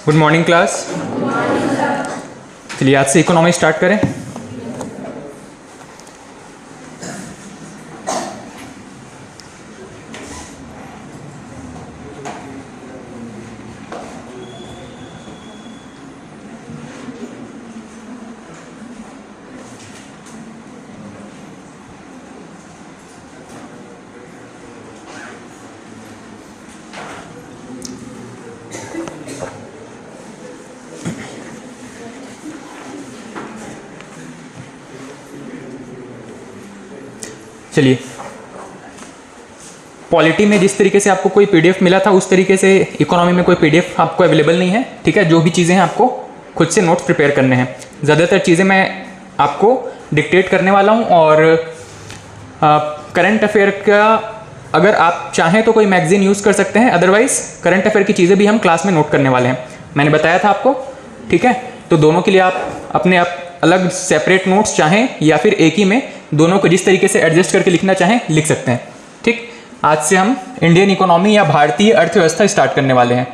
Good morning class. चलिए आज से इकोनॉमी स्टार्ट करें। चलिए, पॉलिटी में जिस तरीके से आपको कोई पीडीएफ मिला था उस तरीके से इकोनॉमी में कोई पीडीएफ आपको अवेलेबल नहीं है। ठीक है, जो भी चीज़ें हैं आपको खुद से नोट्स प्रिपेयर करने हैं। ज़्यादातर चीज़ें मैं आपको डिक्टेट करने वाला हूं और करंट अफेयर का अगर आप चाहें तो कोई मैगजीन यूज़ कर सकते हैं, अदरवाइज करंट अफेयर की चीज़ें भी हम क्लास में नोट करने वाले हैं। मैंने बताया था आपको। ठीक है, तो दोनों के लिए आप अपने अलग सेपरेट नोट्स चाहें या फिर एक ही में दोनों को जिस तरीके से एडजस्ट करके लिखना चाहें लिख सकते हैं। ठीक, आज से हम इंडियन इकोनॉमी या भारतीय अर्थव्यवस्था स्टार्ट करने वाले हैं।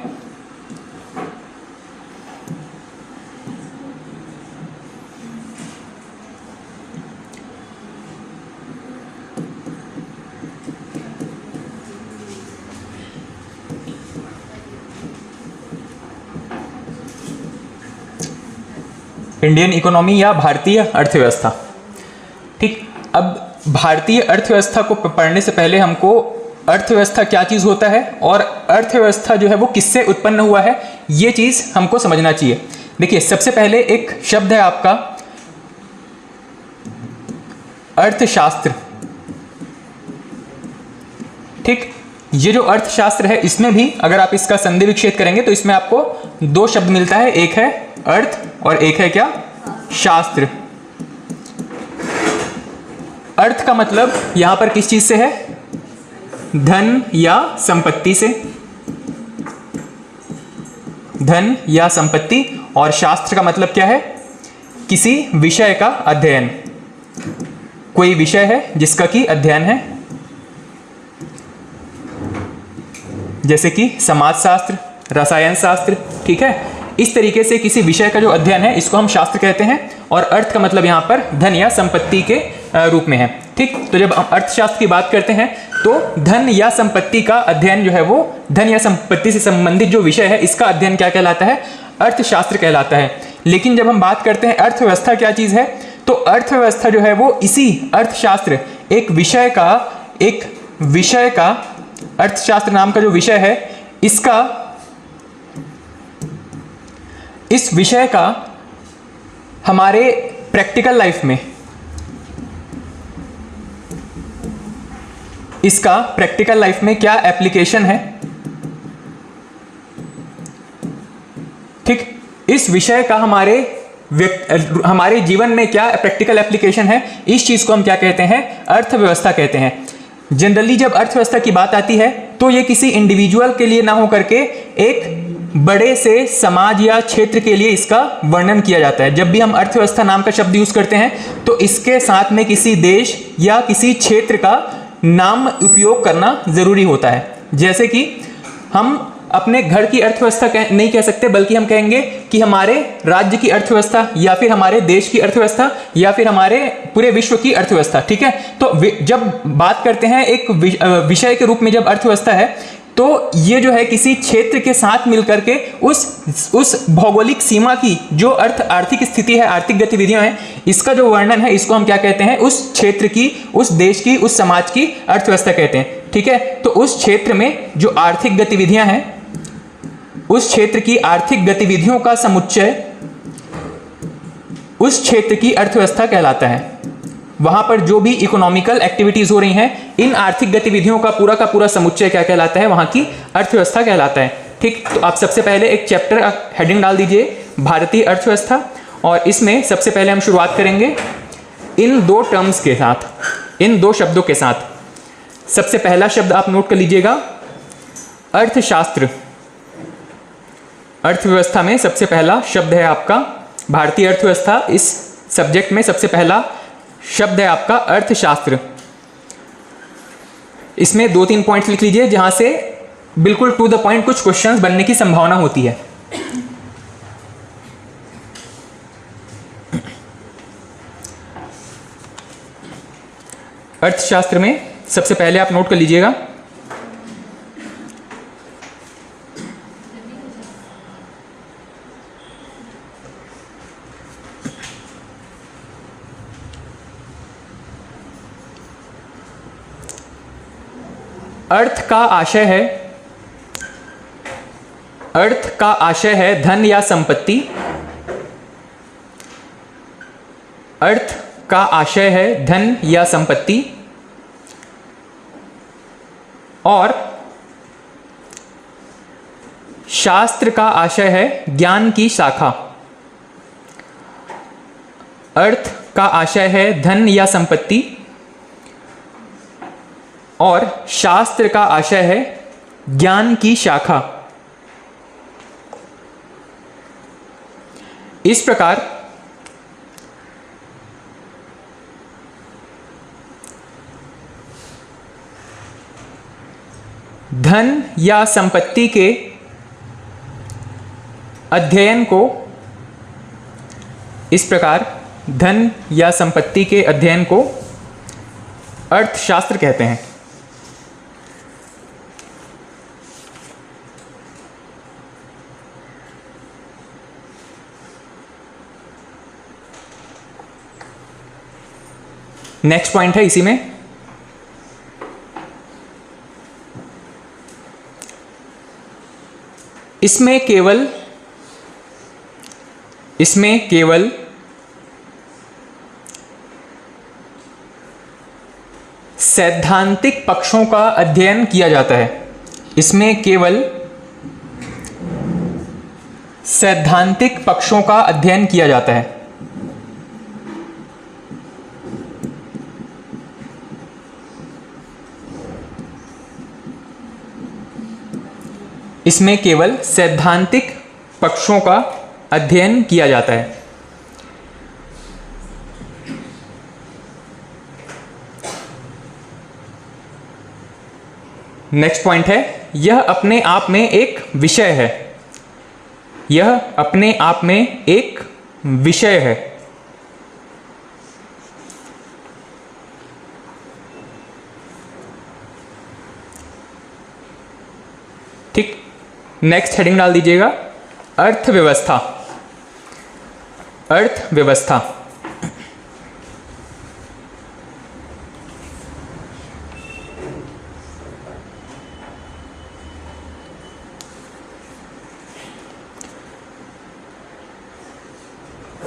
इंडियन इकोनॉमी या भारतीय अर्थव्यवस्था। ठीक, अब भारतीय अर्थव्यवस्था को पढ़ने से पहले हमको अर्थव्यवस्था क्या चीज़ होता है और अर्थव्यवस्था जो है वो किससे उत्पन्न हुआ है, ये चीज़ हमको समझना चाहिए। देखिए, सबसे पहले एक शब्द है आपका अर्थशास्त्र। ठीक, ये जो अर्थशास्त्र है इसमें भी अगर आप इसका संधि विच्छेद करेंगे तो इसमें आपको दो शब्द मिलता है, एक है अर्थ और एक है क्या, शास्त्र। अर्थ का मतलब यहां पर किस चीज से है, धन या संपत्ति से, धन या संपत्ति। और शास्त्र का मतलब क्या है, किसी विषय का अध्ययन। कोई विषय है जिसका कि अध्ययन है, जैसे कि समाजशास्त्र, रसायन शास्त्र। ठीक है, इस तरीके से किसी विषय का जो अध्ययन है इसको हम शास्त्र कहते हैं। और अर्थ का मतलब यहाँ पर धन या संपत्ति के रूप में है। ठीक, तो जब हम अर्थशास्त्र की बात करते हैं तो धन या संपत्ति का अध्ययन जो है वो, धन या संपत्ति से संबंधित जो विषय है इसका अध्ययन क्या कहलाता है, अर्थशास्त्र कहलाता है। लेकिन जब हम बात करते हैं अर्थव्यवस्था क्या चीज़ है, तो अर्थव्यवस्था जो है वो इसी अर्थशास्त्र एक विषय का अर्थशास्त्र नाम का जो विषय है इस विषय का हमारे प्रैक्टिकल लाइफ में, इसका प्रैक्टिकल लाइफ में क्या एप्लीकेशन है। ठीक, इस विषय का हमारे जीवन में क्या प्रैक्टिकल एप्लीकेशन है, इस चीज को हम क्या कहते हैं, अर्थव्यवस्था कहते हैं। जनरली जब अर्थव्यवस्था की बात आती है तो ये किसी इंडिविजुअल के लिए ना हो करके एक बड़े से समाज या क्षेत्र के लिए इसका वर्णन किया जाता है। जब भी हम अर्थव्यवस्था नाम का शब्द यूज करते हैं तो इसके साथ में किसी देश या किसी क्षेत्र का नाम उपयोग करना जरूरी होता है। जैसे कि हम अपने घर की अर्थव्यवस्था नहीं कह सकते, बल्कि हम कहेंगे कि हमारे राज्य की अर्थव्यवस्था या फिर हमारे देश की अर्थव्यवस्था या फिर हमारे पूरे विश्व की अर्थव्यवस्था। ठीक है, तो जब बात करते हैं एक विषय के रूप में जब अर्थव्यवस्था है तो ये जो है किसी क्षेत्र के साथ मिलकर के उस भौगोलिक सीमा की जो आर्थिक स्थिति है, आर्थिक गतिविधियां हैं, इसका जो वर्णन है इसको हम क्या कहते हैं, उस क्षेत्र की, उस देश की, उस समाज की अर्थव्यवस्था कहते हैं। ठीक है, तो उस क्षेत्र में जो आर्थिक गतिविधियां हैं, उस क्षेत्र की आर्थिक गतिविधियों का समुच्चय उस क्षेत्र की अर्थव्यवस्था कहलाता है। वहां पर जो भी इकोनॉमिकल एक्टिविटीज हो रही हैं, इन आर्थिक गतिविधियों का पूरा समुच्चय क्या कहलाता है, वहां की अर्थव्यवस्था कहलाता है। ठीक, तो आप सबसे पहले एक चैप्टर हेडिंग डाल दीजिए, भारतीय अर्थव्यवस्था। और इसमें सबसे पहले हम शुरुआत करेंगे इन दो टर्म्स के साथ, इन दो शब्दों के साथ। सबसे पहला शब्द आप नोट कर लीजिएगा, अर्थशास्त्र। अर्थव्यवस्था में सबसे पहला शब्द है आपका भारतीय अर्थव्यवस्था। इस सब्जेक्ट में सबसे पहला शब्द है आपका अर्थशास्त्र। इसमें 2-3 पॉइंट्स लिख लीजिए जहां से बिल्कुल टू द पॉइंट कुछ क्वेश्चंस बनने की संभावना होती है। अर्थशास्त्र में सबसे पहले आप नोट कर लीजिएगा, अर्थ का आशय है धन या संपत्ति। अर्थ का आशय है धन या संपत्ति और शास्त्र का आशय है ज्ञान की शाखा। अर्थ का आशय है धन या संपत्ति और शास्त्र का आशय है ज्ञान की शाखा। इस प्रकार धन या संपत्ति के अध्ययन को अर्थशास्त्र कहते हैं। नेक्स्ट पॉइंट है इसी में, इसमें केवल सैद्धांतिक पक्षों का अध्ययन किया जाता है। इसमें केवल सैद्धांतिक पक्षों का अध्ययन किया जाता है। इसमें केवल सैद्धांतिक पक्षों का अध्ययन किया जाता है। नेक्स्ट पॉइंट है, यह अपने आप में एक विषय है। यह अपने आप में एक विषय है। ठीक, नेक्स्ट हेडिंग डाल दीजिएगा, अर्थव्यवस्था। अर्थव्यवस्था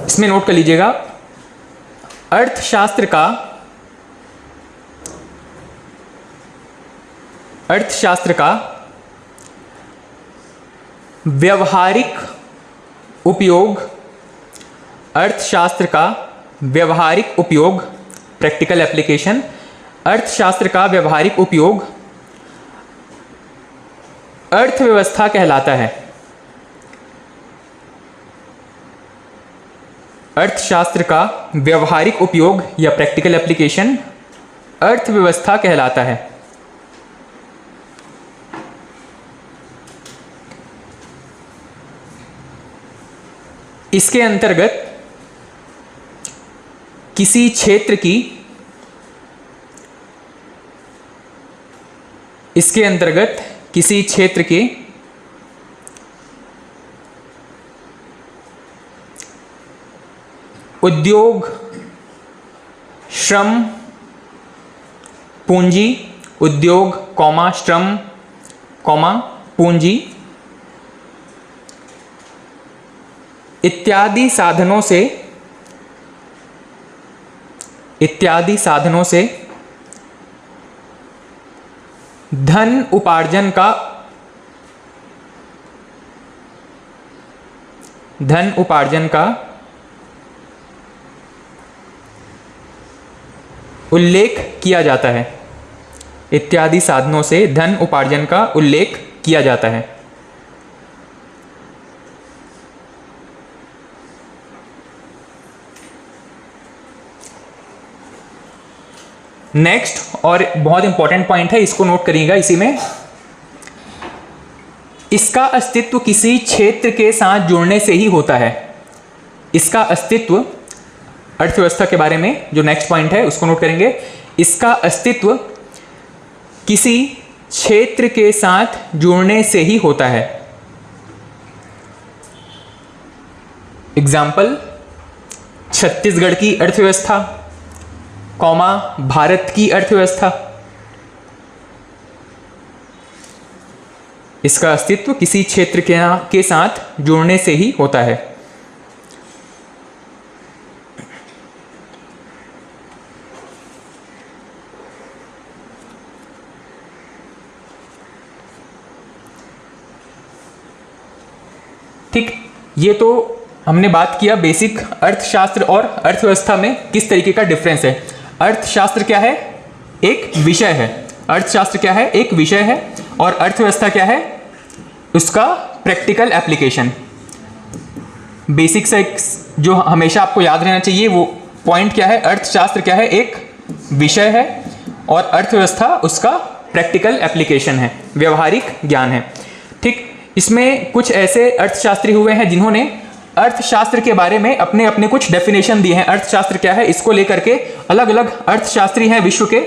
इसमें नोट कर लीजिएगा, अर्थशास्त्र का व्यवहारिक उपयोग, अर्थशास्त्र का व्यवहारिक उपयोग, प्रैक्टिकल एप्लीकेशन, अर्थशास्त्र का व्यवहारिक उपयोग अर्थव्यवस्था कहलाता है। अर्थशास्त्र का व्यवहारिक उपयोग या प्रैक्टिकल एप्लीकेशन अर्थव्यवस्था कहलाता है। इसके अंतर्गत किसी क्षेत्र के उद्योग, श्रम, पूंजी, उद्योग, श्रम, पूंजी इत्यादि साधनों से धन उपार्जन का उल्लेख किया जाता है। इत्यादि साधनों से धन उपार्जन का उल्लेख किया जाता है। नेक्स्ट और बहुत इंपॉर्टेंट पॉइंट है, इसको नोट करिएगा। इसी में इसका अस्तित्व किसी क्षेत्र के साथ जुड़ने से ही होता है। इसका अस्तित्व, अर्थव्यवस्था के बारे में जो नेक्स्ट पॉइंट है उसको नोट करेंगे, इसका अस्तित्व किसी क्षेत्र के साथ जुड़ने से ही होता है। एग्जाम्पल, छत्तीसगढ़ की अर्थव्यवस्था, कौमा भारत की अर्थव्यवस्था। इसका अस्तित्व किसी क्षेत्र के साथ जुड़ने से ही होता है। ठीक, ये तो हमने बात किया बेसिक अर्थशास्त्र और अर्थव्यवस्था में किस तरीके का डिफरेंस है। अर्थशास्त्र क्या है? एक विषय है। अर्थशास्त्र क्या है? एक विषय है। और अर्थव्यवस्था क्या है? उसका प्रैक्टिकल एप्लीकेशन। बेसिक से जो हमेशा आपको याद रहना चाहिए वो पॉइंट क्या है? अर्थशास्त्र क्या है? एक विषय है और अर्थव्यवस्था उसका प्रैक्टिकल एप्लीकेशन है, व्यवहारिक ज्ञान है। ठीक, इसमें कुछ ऐसे अर्थशास्त्री हुए हैं जिन्होंने अर्थशास्त्र के बारे में अपने अपने कुछ डेफिनेशन दिए हैं। अर्थशास्त्र क्या है इसको लेकर के अलग अलग अर्थशास्त्री हैं, विश्व के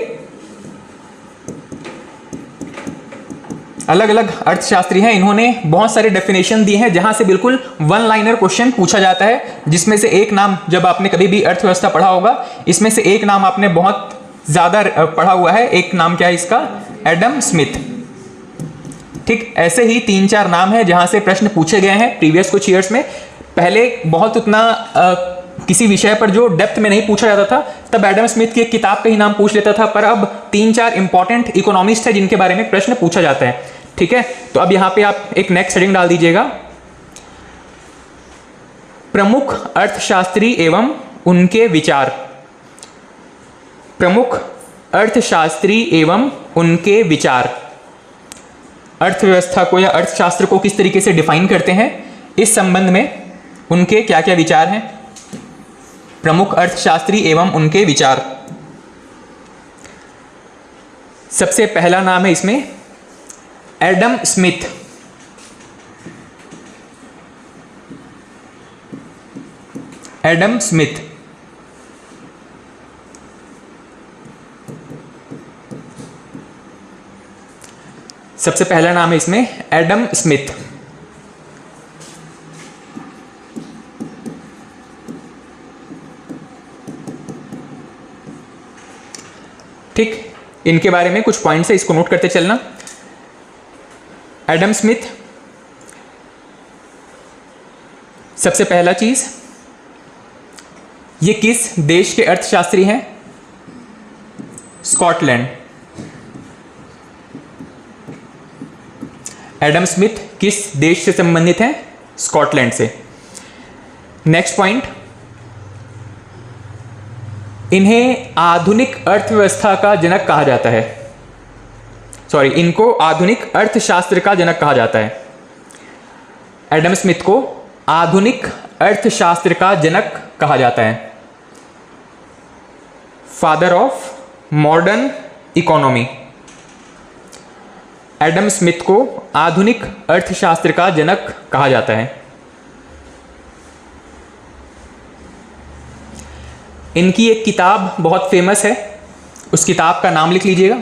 अलग अलग अर्थशास्त्री हैं। इन्होंने बहुत सारे डेफिनेशन दिए हैं जहां से बिल्कुल वन लाइनर क्वेश्चन पूछा जाता है, जिसमें से एक नाम, जब आपने कभी भी अर्थव्यवस्था पढ़ा होगा, इसमें से एक नाम आपने बहुत ज्यादा पढ़ा हुआ है। एक नाम क्या है इसका? Adam Smith. ठीक, ऐसे ही 3-4 नाम है जहां से प्रश्न पूछे गए हैं प्रीवियस कुछ ईयर्स में। पहले बहुत उतना किसी विषय पर जो डेप्थ में नहीं पूछा जाता था, तब एडम स्मिथ की एक किताब का ही नाम पूछ लेता था, पर अब 3-4 इंपॉर्टेंट इकोनॉमिस्ट है जिनके बारे में प्रश्न पूछा जाता है। ठीक है, तो अब यहां पे आप एक नेक्स्ट हेडिंग डाल दीजिएगा, प्रमुख अर्थशास्त्री एवं उनके विचार। प्रमुख अर्थशास्त्री एवं उनके विचार। अर्थव्यवस्था को या अर्थशास्त्र को किस तरीके से डिफाइन करते हैं, इस संबंध में उनके क्या क्या विचार हैं। प्रमुख अर्थशास्त्री एवं उनके विचार। सबसे पहला नाम है इसमें एडम स्मिथ। एडम स्मिथ सबसे पहला नाम है इसमें एडम स्मिथ। ठीक, इनके बारे में कुछ पॉइंट्स है, इसको नोट करते चलना। एडम स्मिथ, सबसे पहला चीज, ये किस देश के अर्थशास्त्री हैं? स्कॉटलैंड। एडम स्मिथ किस देश से संबंधित हैं? स्कॉटलैंड से। नेक्स्ट पॉइंट, इन्हें आधुनिक अर्थव्यवस्था का जनक कहा जाता है। सॉरी, इनको आधुनिक अर्थशास्त्र का जनक कहा जाता है। एडम स्मिथ को आधुनिक अर्थशास्त्र का जनक कहा जाता है, father of modern economy. Adam Smith को आधुनिक अर्थशास्त्र का जनक कहा जाता है। इनकी एक किताब बहुत फेमस है, उस किताब का नाम लिख लीजिएगा।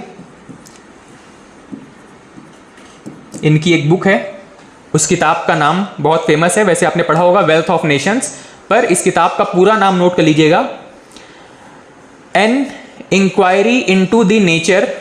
इनकी एक बुक है, उस किताब का नाम बहुत फेमस है, वैसे आपने पढ़ा होगा, वेल्थ ऑफ नेशंस, पर इस किताब का पूरा नाम नोट कर लीजिएगा, an inquiry into the nature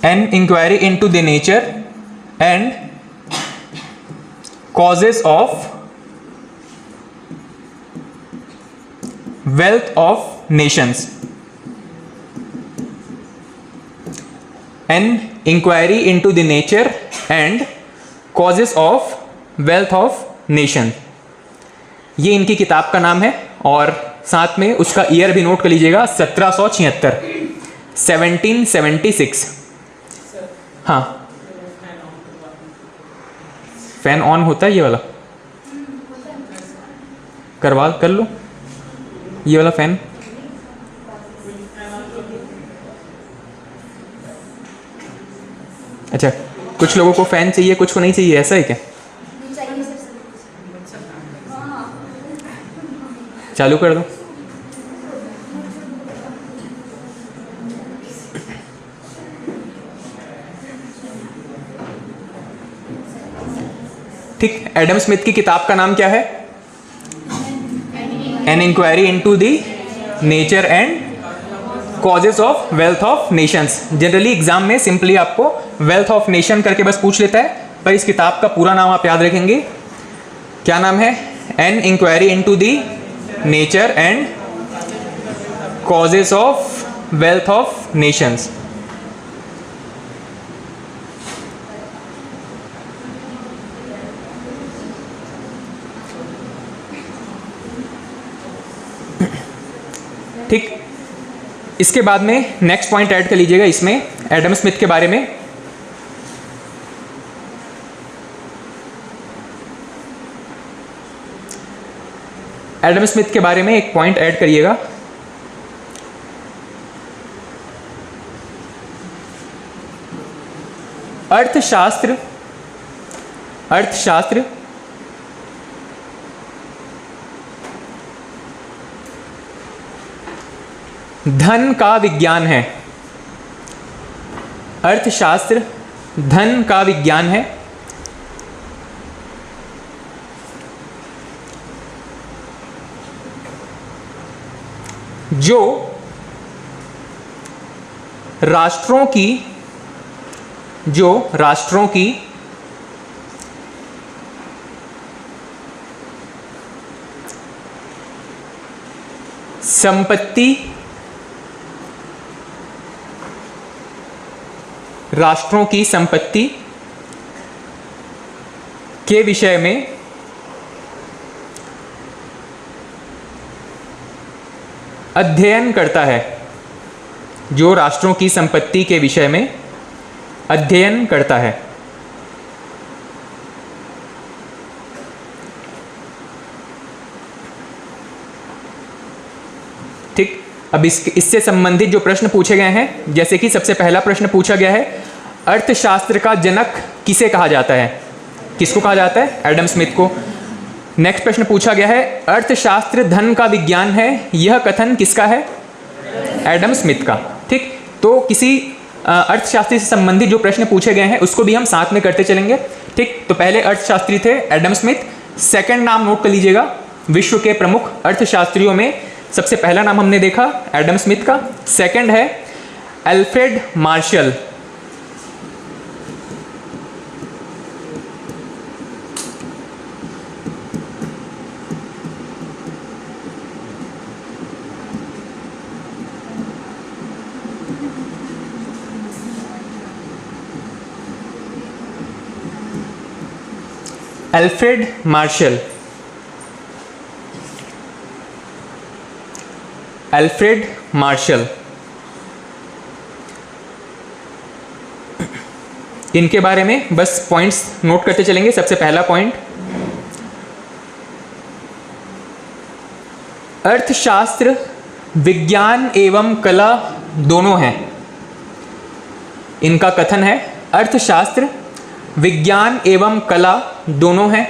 An inquiry into the nature and causes of wealth of nations. An inquiry into the nature and causes of wealth of nation. ये इनकी किताब का नाम है और साथ में उसका ईयर भी नोट कर लीजिएगा, 1776, 1776। हाँ, फैन ऑन होता है ये वाला, कर लो ये वाला फैन। कुछ लोगों को फैन चाहिए, कुछ को नहीं चाहिए, ऐसा है क्या? चालू कर दो। ठीक, एडम स्मिथ की किताब का नाम क्या है? An inquiry into the nature and causes of wealth of nations. Generally exam में सिंपली आपको वेल्थ ऑफ नेशन करके बस पूछ लेता है, पर इस किताब का पूरा नाम आप याद रखेंगे। क्या नाम है? An inquiry into the nature and causes of wealth of nations. ठीक, इसके बाद में नेक्स्ट पॉइंट ऐड कर लीजिएगा इसमें एडम स्मिथ के बारे में। एडम स्मिथ के बारे में एक पॉइंट ऐड करिएगा। अर्थशास्त्र धन का विज्ञान है। अर्थशास्त्र धन का विज्ञान है। जो राष्ट्रों की संपत्ति, राष्ट्रों की संपत्ति के विषय में अध्ययन करता है। जो राष्ट्रों की संपत्ति के विषय में अध्ययन करता है। ठीक, अब इससे संबंधित जो प्रश्न पूछे गए हैं, जैसे कि सबसे पहला प्रश्न पूछा गया है, अर्थशास्त्र का जनक किसे कहा जाता है? किसको कहा जाता है? एडम स्मिथ को। नेक्स्ट प्रश्न पूछा गया है, अर्थशास्त्र धन का विज्ञान है, यह कथन किसका है? एडम स्मिथ का। ठीक, तो किसी अर्थशास्त्री से संबंधित जो प्रश्न पूछे गए हैं उसको भी हम साथ में करते चलेंगे। ठीक, तो पहले अर्थशास्त्री थे एडम स्मिथ। सेकंड नाम नोट कर लीजिएगा, विश्व के प्रमुख अर्थशास्त्रियों में सबसे पहला नाम हमने देखा एडम स्मिथ का। सेकंड है Alfred Marshall. Alfred Marshall. Alfred Marshall, इनके बारे में बस पॉइंट्स नोट करते चलेंगे। सबसे पहला पॉइंट, अर्थशास्त्र विज्ञान एवं कला दोनों हैं। इनका कथन है अर्थशास्त्र विज्ञान एवं कला दोनों हैं।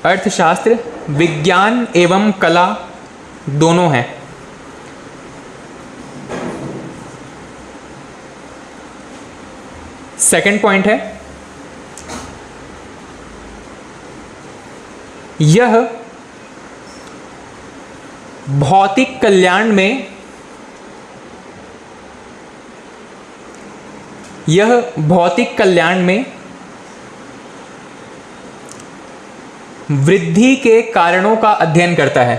अर्थशास्त्र विज्ञान एवं कला दोनों हैं। सेकंड पॉइंट है, यह भौतिक कल्याण में वृद्धि के कारणों का अध्ययन करता है।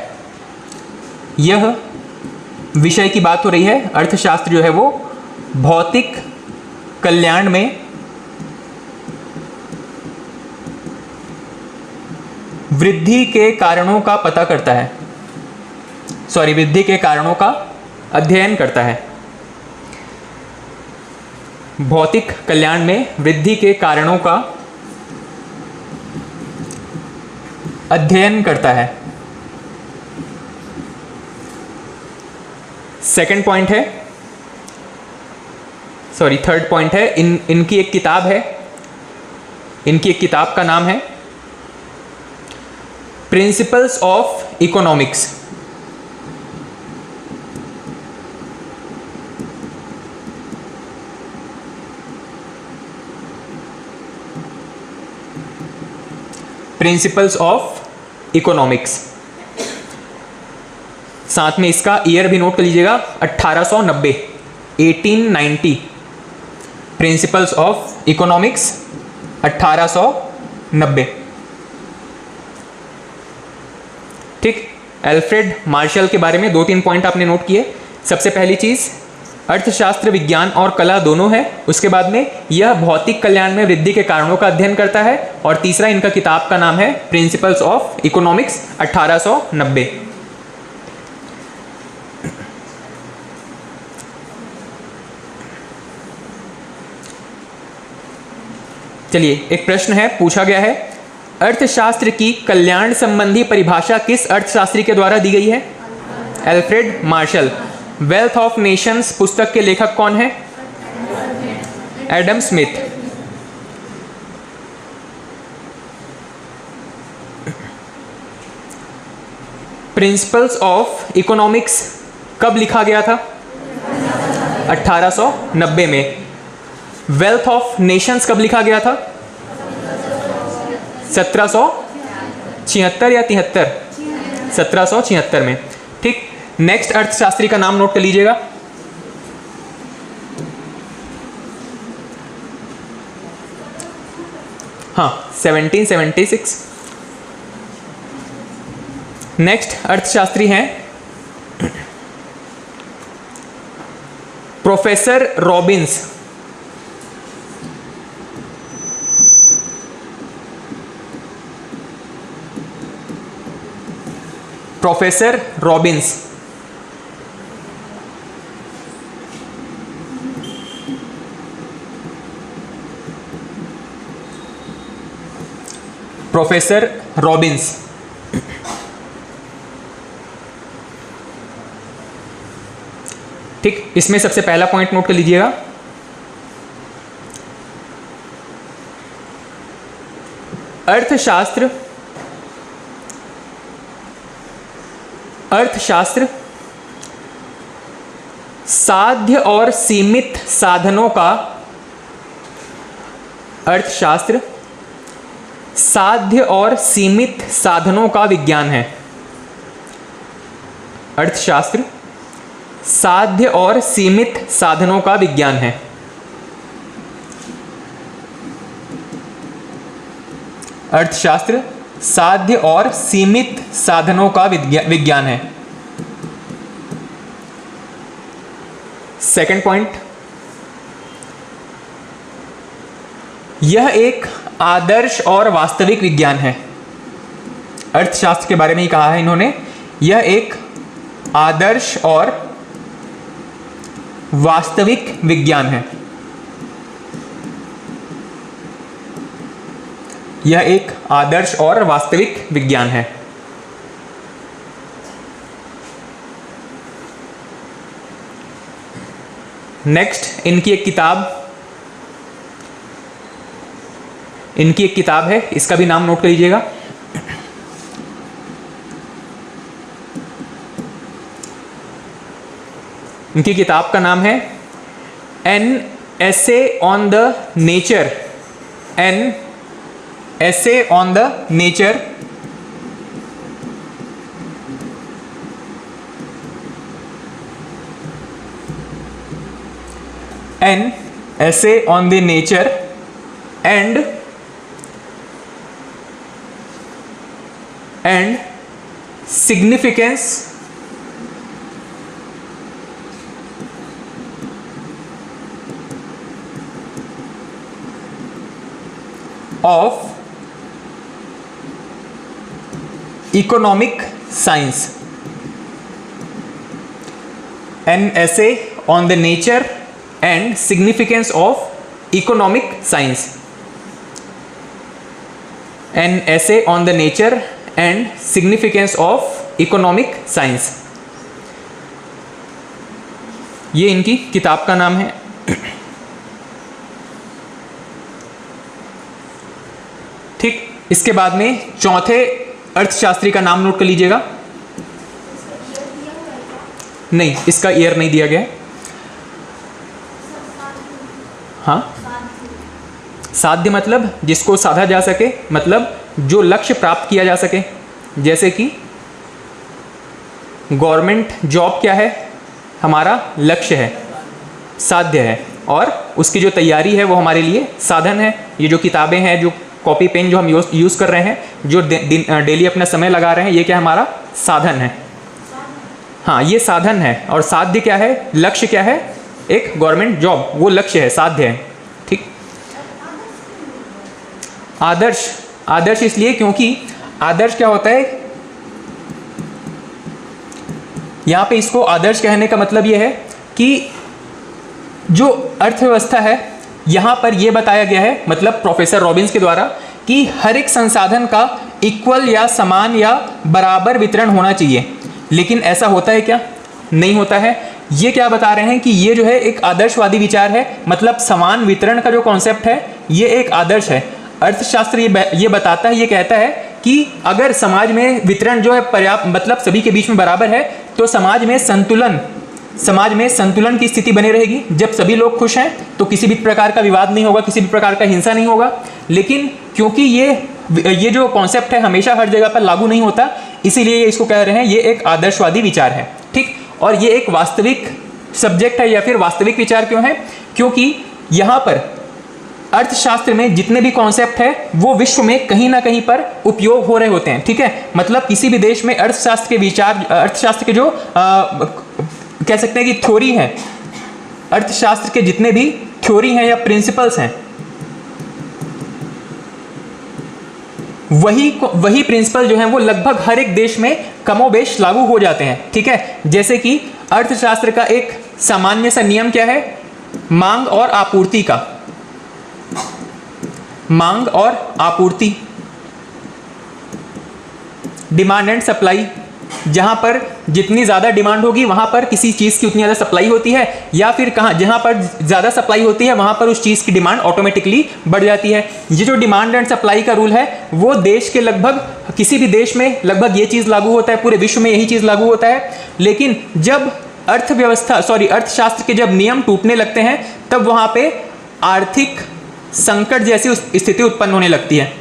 यह विषय की बात हो रही है, अर्थशास्त्र जो है वो भौतिक कल्याण में वृद्धि के कारणों का पता करता है, वृद्धि के कारणों का अध्ययन करता है। भौतिक कल्याण में वृद्धि के कारणों का अध्ययन करता है। सेकंड पॉइंट है, सॉरी थर्ड पॉइंट है, इनकी एक किताब है, इनकी एक किताब का नाम है principles of economics. Principles of economics. साथ में इसका ईयर भी नोट कर लीजिएगा, 1890, 1890। Principles of economics 1890। ठीक, एल्फ्रेड मार्शल के बारे में 2-3 पॉइंट आपने नोट किए। सबसे पहली चीज, अर्थशास्त्र विज्ञान और कला दोनों है। उसके बाद में यह भौतिक कल्याण में वृद्धि के कारणों का अध्ययन करता है। और तीसरा, इनका किताब का नाम है प्रिंसिपल्स ऑफ इकोनॉमिक्स, 1890। चलिए, एक प्रश्न है, पूछा गया है, अर्थशास्त्र की कल्याण संबंधी परिभाषा किस अर्थशास्त्री के द्वारा दी गई है? Alfred Marshall. Wealth of Nations पुस्तक के लेखक कौन है? Adam Smith. Principles of economics कब लिखा गया था? 1890 में। वेल्थ ऑफ नेशंस कब लिखा गया था? 1776 या 73? 1776 में। ठीक, नेक्स्ट अर्थशास्त्री का नाम नोट कर लीजिएगा। हाँ, 1776। नेक्स्ट अर्थशास्त्री हैं professor Robins. Professor Robins. Professor Robins. ठीक, इसमें सबसे पहला पॉइंट नोट कर लीजिएगा, अर्थशास्त्र साध्य और सीमित साधनों का, अर्थशास्त्र साध्य और सीमित साधनों का विज्ञान है। अर्थशास्त्र साध्य और सीमित साधनों का विज्ञान है। अर्थशास्त्र साध्य और सीमित साधनों का विज्ञान है। सेकंड पॉइंट, यह एक आदर्श और वास्तविक विज्ञान है। अर्थशास्त्र के बारे में ही कहा है इन्होंने, यह एक आदर्श और वास्तविक विज्ञान है। यह एक आदर्श और वास्तविक विज्ञान है। नेक्स्ट, इनकी एक किताब है, इसका भी नाम नोट कर लीजिएगा। इनकी किताब का नाम है an essay on the nature, an essay on the nature an essay on the nature and significance of economic science, an essay on the nature and significance of economic science, an essay on the nature and significance of economic science, ये इनकी किताब का नाम है। इसके बाद में चौथे अर्थशास्त्री का नाम नोट कर लीजिएगा। नहीं, इसका ईयर नहीं दिया गया है। हाँ, साध्य मतलब जिसको साधा जा सके, मतलब जो लक्ष्य प्राप्त किया जा सके। जैसे कि गवर्नमेंट जॉब क्या है, हमारा लक्ष्य है, साध्य है, और उसकी जो तैयारी है वो हमारे लिए साधन है। ये जो किताबें हैं, जो कॉपी पेन जो हम यूज़ कर रहे हैं, जो डेली अपना समय लगा रहे हैं, ये क्या हमारा साधन है। हाँ, ये साधन है। और साध्य क्या है, लक्ष्य क्या है, एक गवर्नमेंट जॉब, वो लक्ष्य है, साध्य है। ठीक। आदर्श, आदर्श इसलिए क्योंकि आदर्श क्या होता है, यहाँ पे इसको आदर्श कहने का मतलब ये है कि जो अर्थव्यवस्था है, यहाँ पर ये बताया गया है, मतलब प्रोफेसर रॉबिन्स के द्वारा, कि हर एक संसाधन का इक्वल या समान या बराबर वितरण होना चाहिए। लेकिन ऐसा होता है क्या? नहीं होता है। ये क्या बता रहे हैं कि ये जो है एक आदर्शवादी विचार है, मतलब समान वितरण का जो कॉन्सेप्ट है ये एक आदर्श है। अर्थशास्त्र ये बताता है, ये कहता है कि अगर समाज में वितरण जो है पर्याप्त, मतलब सभी के बीच में बराबर है, तो समाज में संतुलन की स्थिति बनी रहेगी। जब सभी लोग खुश हैं तो किसी भी प्रकार का विवाद नहीं होगा, किसी भी प्रकार का हिंसा नहीं होगा। लेकिन क्योंकि ये जो कॉन्सेप्ट है हमेशा हर जगह पर लागू नहीं होता, इसीलिए इसको कह रहे हैं ये एक आदर्शवादी विचार है। ठीक। और ये एक वास्तविक सब्जेक्ट है, या फिर वास्तविक विचार क्यों है? क्योंकि यहाँ पर अर्थशास्त्र में जितने भी कॉन्सेप्ट है वो विश्व में कहीं ना कहीं पर उपयोग हो रहे होते हैं। ठीक है, मतलब किसी भी देश में अर्थशास्त्र के विचार, अर्थशास्त्र के जो कह सकते हैं कि थ्योरी है, अर्थशास्त्र के जितने भी थ्योरी हैं या प्रिंसिपल्स हैं, वही प्रिंसिपल जो है वो लगभग हर एक देश में कमोबेश लागू हो जाते हैं। ठीक है, जैसे कि अर्थशास्त्र का एक सामान्य सा नियम क्या है, मांग और आपूर्ति का। मांग और आपूर्ति, डिमांड एंड सप्लाई। जहां पर जितनी ज़्यादा डिमांड होगी वहां पर किसी चीज़ की उतनी ज़्यादा सप्लाई होती है, या फिर जहां पर ज़्यादा सप्लाई होती है वहां पर उस चीज़ की डिमांड ऑटोमेटिकली बढ़ जाती है। ये जो डिमांड एंड सप्लाई का रूल है वो देश के लगभग किसी भी देश में लगभग ये चीज़ लागू होता है, पूरे विश्व में यही चीज़ लागू होता है। लेकिन जब अर्थशास्त्र के जब नियम टूटने लगते हैं तब वहां पे आर्थिक संकट जैसी स्थिति उत्पन्न होने लगती है।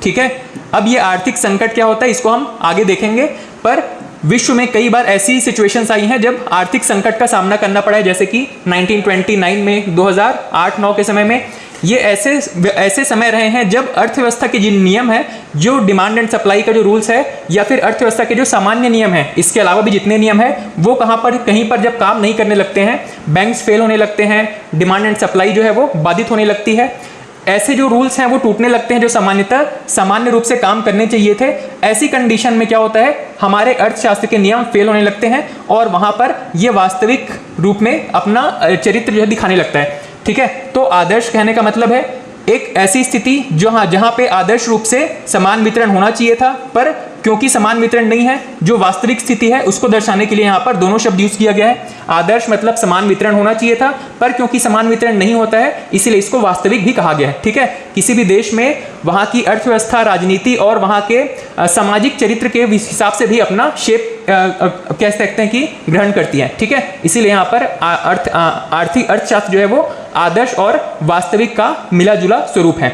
ठीक है, अब ये आर्थिक संकट क्या होता है इसको हम आगे देखेंगे, पर विश्व में कई बार ऐसी सिचुएशंस आई हैं जब आर्थिक संकट का सामना करना पड़ा है, जैसे कि 1929 में, 2008-9 के समय में। ये ऐसे समय रहे हैं जब अर्थव्यवस्था के जिन नियम है, जो डिमांड एंड सप्लाई का जो रूल्स है, या फिर अर्थव्यवस्था के जो सामान्य नियम है, इसके अलावा भी जितने नियम है वो कहीं पर जब काम नहीं करने लगते हैं, बैंक्स फेल होने लगते हैं, डिमांड एंड सप्लाई जो है वो बाधित होने लगती है, ऐसे जो रूल्स हैं वो टूटने लगते हैं जो सामान्य रूप से काम करने चाहिए थे। ऐसी कंडीशन में क्या होता है, हमारे अर्थशास्त्र के नियम फेल होने लगते हैं और वहां पर ये वास्तविक रूप में अपना चरित्र जो है दिखाने लगता है। ठीक है, तो आदर्श कहने का मतलब है एक ऐसी स्थिति जहां पे आदर्श रूप से समान वितरण होना चाहिए था, पर क्योंकि समान वितरण नहीं है, जो वास्तविक स्थिति है उसको दर्शाने के लिए यहाँ पर दोनों शब्द यूज किया गया है। आदर्श मतलब समान वितरण होना चाहिए था, पर क्योंकि समान वितरण नहीं होता है इसीलिए इसको वास्तविक भी कहा गया है। ठीक है, किसी भी देश में वहाँ की अर्थव्यवस्था, राजनीति और वहाँ के सामाजिक चरित्र के हिसाब से भी अपना शेप कह सकते हैं कि ग्रहण करती है। ठीक है, इसीलिए यहाँ पर आर्थिक अर्थशास्त्र जो है वो आदर्श और वास्तविक का मिला जुला स्वरूप है।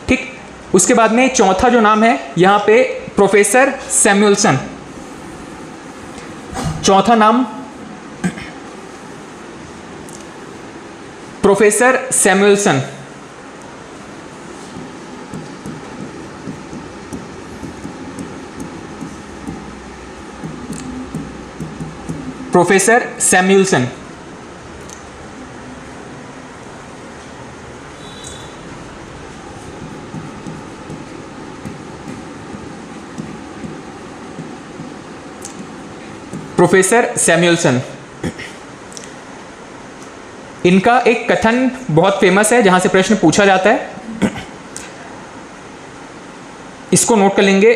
ठीक, उसके बाद में चौथा जो नाम है यहाँ पे प्रोफेसर सैमुएल्सन। चौथा नाम प्रोफेसर सैमुएल्सन। प्रोफेसर सैमुएल्सन प्रोफेसर सैमुएल्सन, इनका एक कथन बहुत फेमस है जहां से प्रश्न पूछा जाता है, इसको नोट कर लेंगे।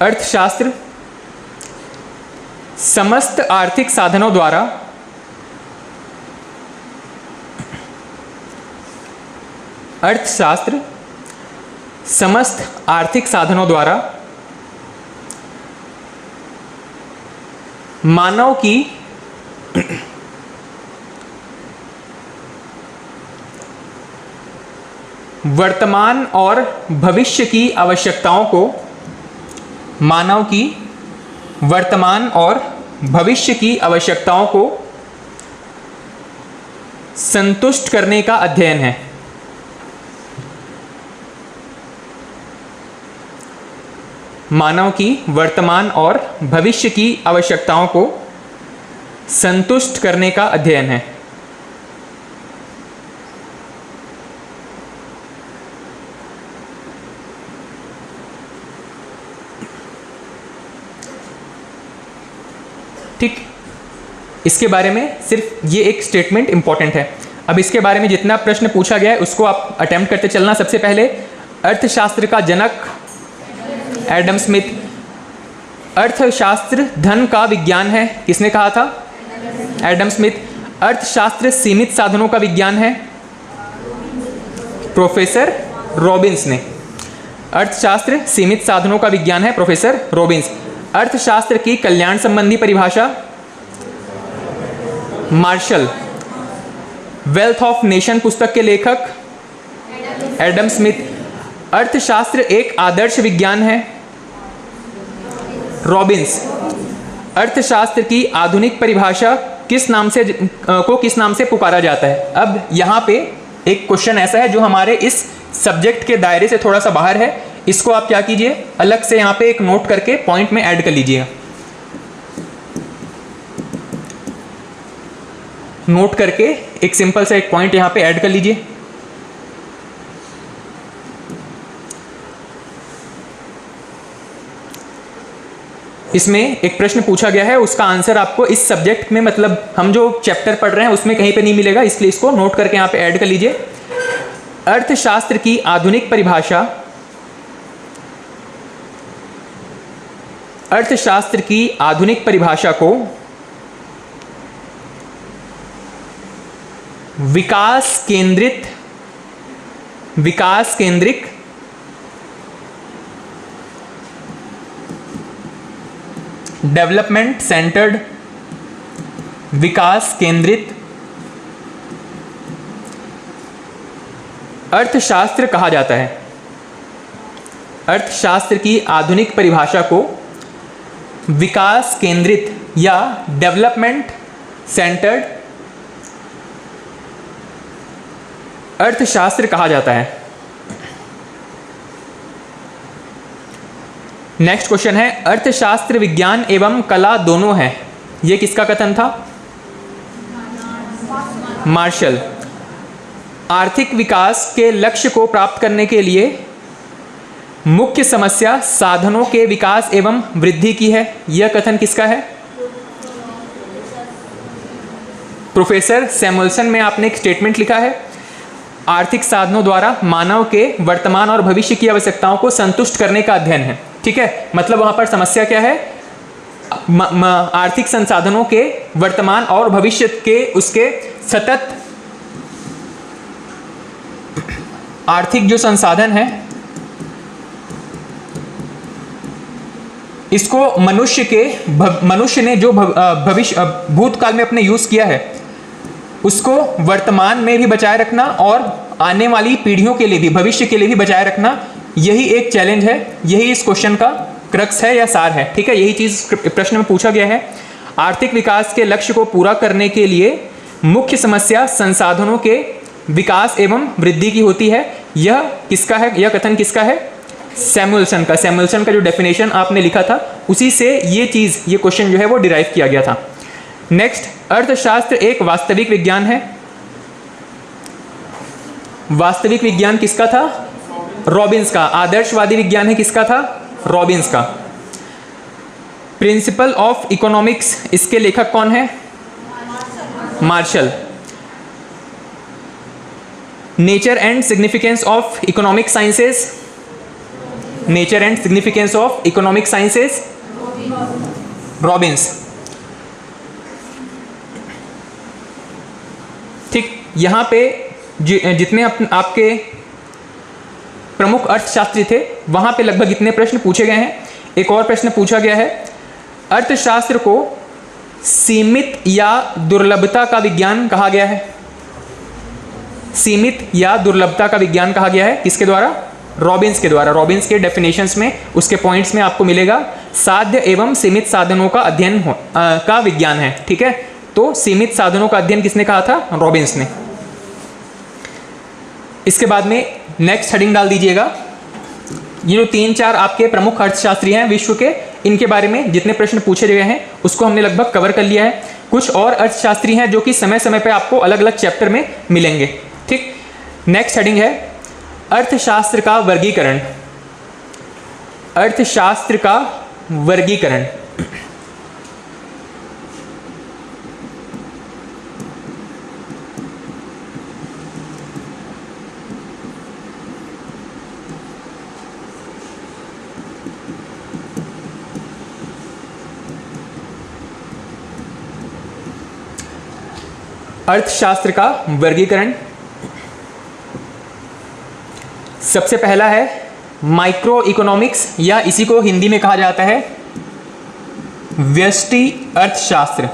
अर्थशास्त्र समस्त आर्थिक साधनों द्वारा अर्थशास्त्र समस्त आर्थिक साधनों द्वारा मानव की वर्तमान और भविष्य की आवश्यकताओं को मानव की वर्तमान और भविष्य की आवश्यकताओं को संतुष्ट करने का अध्ययन है। मानव की वर्तमान और भविष्य की आवश्यकताओं को संतुष्ट करने का अध्ययन है। ठीक, इसके बारे में सिर्फ ये एक स्टेटमेंट इंपॉर्टेंट है। अब इसके बारे में जितना प्रश्न पूछा गया है उसको आप अटेम्प्ट करते चलना। सबसे पहले, अर्थशास्त्र का जनक एडम स्मिथ। अर्थशास्त्र धन का विज्ञान है, किसने कहा था? Adam Smith. अर्थशास्त्र सीमित साधनों का विज्ञान है, प्रोफेसर रॉबिन्स ने। अर्थशास्त्र सीमित साधनों का विज्ञान है, प्रोफेसर रॉबिन्स। अर्थशास्त्र की कल्याण संबंधी परिभाषा, मार्शल। वेल्थ ऑफ नेशन पुस्तक के लेखक एडम स्मिथ। अर्थशास्त्र एक आदर्श विज्ञान है, रॉबिन्स। अर्थशास्त्र की आधुनिक परिभाषा किस नाम से पुकारा जाता है? अब यहाँ पे एक क्वेश्चन ऐसा है जो हमारे इस सब्जेक्ट के दायरे से थोड़ा सा बाहर है। इसको आप क्या कीजिए, अलग से यहाँ पे एक नोट करके पॉइंट में ऐड कर लीजिएगा। नोट करके एक सिंपल सा एक पॉइंट यहाँ पे ऐड कर लीजिए। इसमें एक प्रश्न पूछा गया है, उसका आंसर आपको इस सब्जेक्ट में, मतलब हम जो चैप्टर पढ़ रहे हैं उसमें कहीं पे नहीं मिलेगा, इसलिए इसको नोट करके यहाँ पे ऐड कर लीजिए। अर्थशास्त्र की आधुनिक परिभाषा, अर्थशास्त्र की आधुनिक परिभाषा को विकास केंद्रित डेवलपमेंट सेंटर्ड, विकास केंद्रित अर्थशास्त्र कहा जाता है। अर्थशास्त्र की आधुनिक परिभाषा को विकास केंद्रित या डेवलपमेंट सेंटर्ड अर्थशास्त्र कहा जाता है। नेक्स्ट क्वेश्चन है, अर्थशास्त्र विज्ञान एवं कला दोनों है, यह किसका कथन था? मार्शल। आर्थिक विकास के लक्ष्य को प्राप्त करने के लिए मुख्य समस्या साधनों के विकास एवं वृद्धि की है, यह कथन किसका है? प्रोफेसर सैमुअल्सन में आपने एक स्टेटमेंट लिखा है, आर्थिक साधनों द्वारा मानव के वर्तमान और भविष्य की आवश्यकताओं को संतुष्ट करने का अध्ययन है। ठीक है, मतलब वहां पर समस्या क्या है? आर्थिक संसाधनों के वर्तमान और भविष्य के उसके सतत आर्थिक जो संसाधन है इसको मनुष्य ने जो भविष्य भूतकाल में अपने यूज किया है उसको वर्तमान में भी बचाए रखना और आने वाली पीढ़ियों के लिए भी, भविष्य के लिए भी बचाए रखना, यही एक चैलेंज है, यही इस क्वेश्चन का क्रक्स है या सार है। ठीक है, यही चीज प्रश्न में पूछा गया है। आर्थिक विकास के लक्ष्य को पूरा करने के लिए मुख्य समस्या संसाधनों के विकास एवं वृद्धि की होती है, यह किसका है? यह कथन किसका है? सैमुअल्सन का। सैमुअल्सन का जो डेफिनेशन आपने लिखा था उसी से ये क्वेश्चन जो है वो डिराइव किया गया था। नेक्स्ट, अर्थशास्त्र एक वास्तविक विज्ञान है। वास्तविक विज्ञान किसका था? रॉबिन्स का। आदर्शवादी विज्ञान है किसका था? रॉबिन्स का। प्रिंसिपल ऑफ इकोनॉमिक्स, इसके लेखक कौन है? Marshall. Nature and significance of economic sciences, nature and significance of economic sciences, Robbins. ठीक, यहाँ पे जितने आपके प्रमुख अर्थशास्त्री थे, वहां पे लगभग इतने प्रश्न पूछे गए हैं। एक और प्रश्न पूछा गया है, अर्थशास्त्र को सीमित या दुर्लभता का विज्ञान कहा गया है। सीमित या दुर्लभता का विज्ञान कहा गया है किसके द्वारा? रॉबिन्स के द्वारा। रॉबिन्स के डेफिनेशंस में, उसके पॉइंट्स में आपको मिलेगा साध्य एवं सीमित साधनों का अध्ययन का विज्ञान है। ठीक है, तो सीमित साधनों का अध्ययन किसने कहा था? रॉबिन्स ने। इसके बाद में नेक्स्ट हेडिंग डाल दीजिएगा, ये जो 3-4 आपके प्रमुख अर्थशास्त्री हैं विश्व के, इनके बारे में जितने प्रश्न पूछे गए हैं उसको हमने लगभग कवर कर लिया है। कुछ और अर्थशास्त्री हैं जो कि समय समय पे आपको अलग अलग चैप्टर में मिलेंगे। ठीक, नेक्स्ट हेडिंग है अर्थशास्त्र का वर्गीकरण। अर्थशास्त्र का वर्गीकरण। अर्थशास्त्र का वर्गीकरण, सबसे पहला है माइक्रो इकोनॉमिक्स, या इसी को हिंदी में कहा जाता है व्यष्टि अर्थशास्त्र,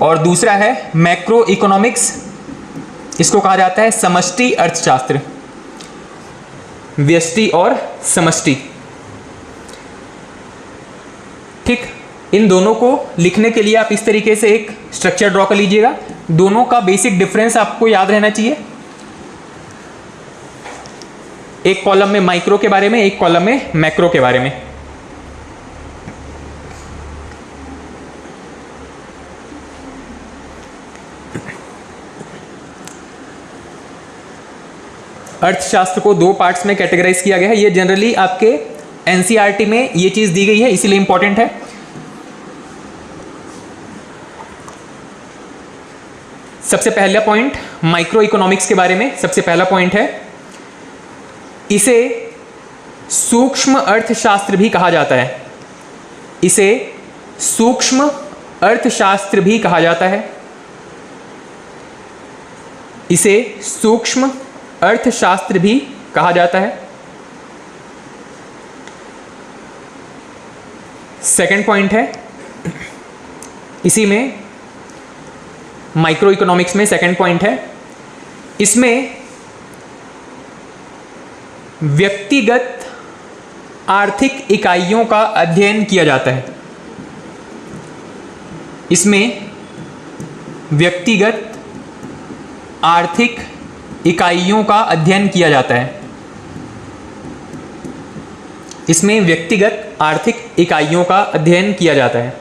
और दूसरा है मैक्रो इकोनॉमिक्स, इसको कहा जाता है समष्टि अर्थशास्त्र। व्यष्टि और समष्टि। ठीक, इन दोनों को लिखने के लिए आप इस तरीके से एक स्ट्रक्चर ड्रॉ कर लीजिएगा। दोनों का बेसिक डिफरेंस आपको याद रहना चाहिए। एक कॉलम में माइक्रो के बारे में, एक कॉलम में मैक्रो के बारे में। अर्थशास्त्र को 2 पार्ट्स में कैटेगराइज किया गया है। ये जनरली आपके एनसीईआरटी में ये चीज दी गई है, इसीलिए इंपॉर्टेंट है। सबसे पहला पॉइंट माइक्रो इकोनॉमिक्स के बारे में, सबसे पहला पॉइंट है इसे सूक्ष्म अर्थशास्त्र भी कहा जाता है। इसे सूक्ष्म अर्थशास्त्र भी कहा जाता है। इसे सूक्ष्म अर्थशास्त्र भी कहा जाता है। सेकंड पॉइंट है, इसी में माइक्रो इकोनॉमिक्स में सेकंड पॉइंट है, इसमें व्यक्तिगत आर्थिक इकाइयों का अध्ययन किया जाता है। इसमें व्यक्तिगत आर्थिक इकाइयों का अध्ययन किया जाता है। इसमें व्यक्तिगत आर्थिक इकाइयों का अध्ययन किया जाता है।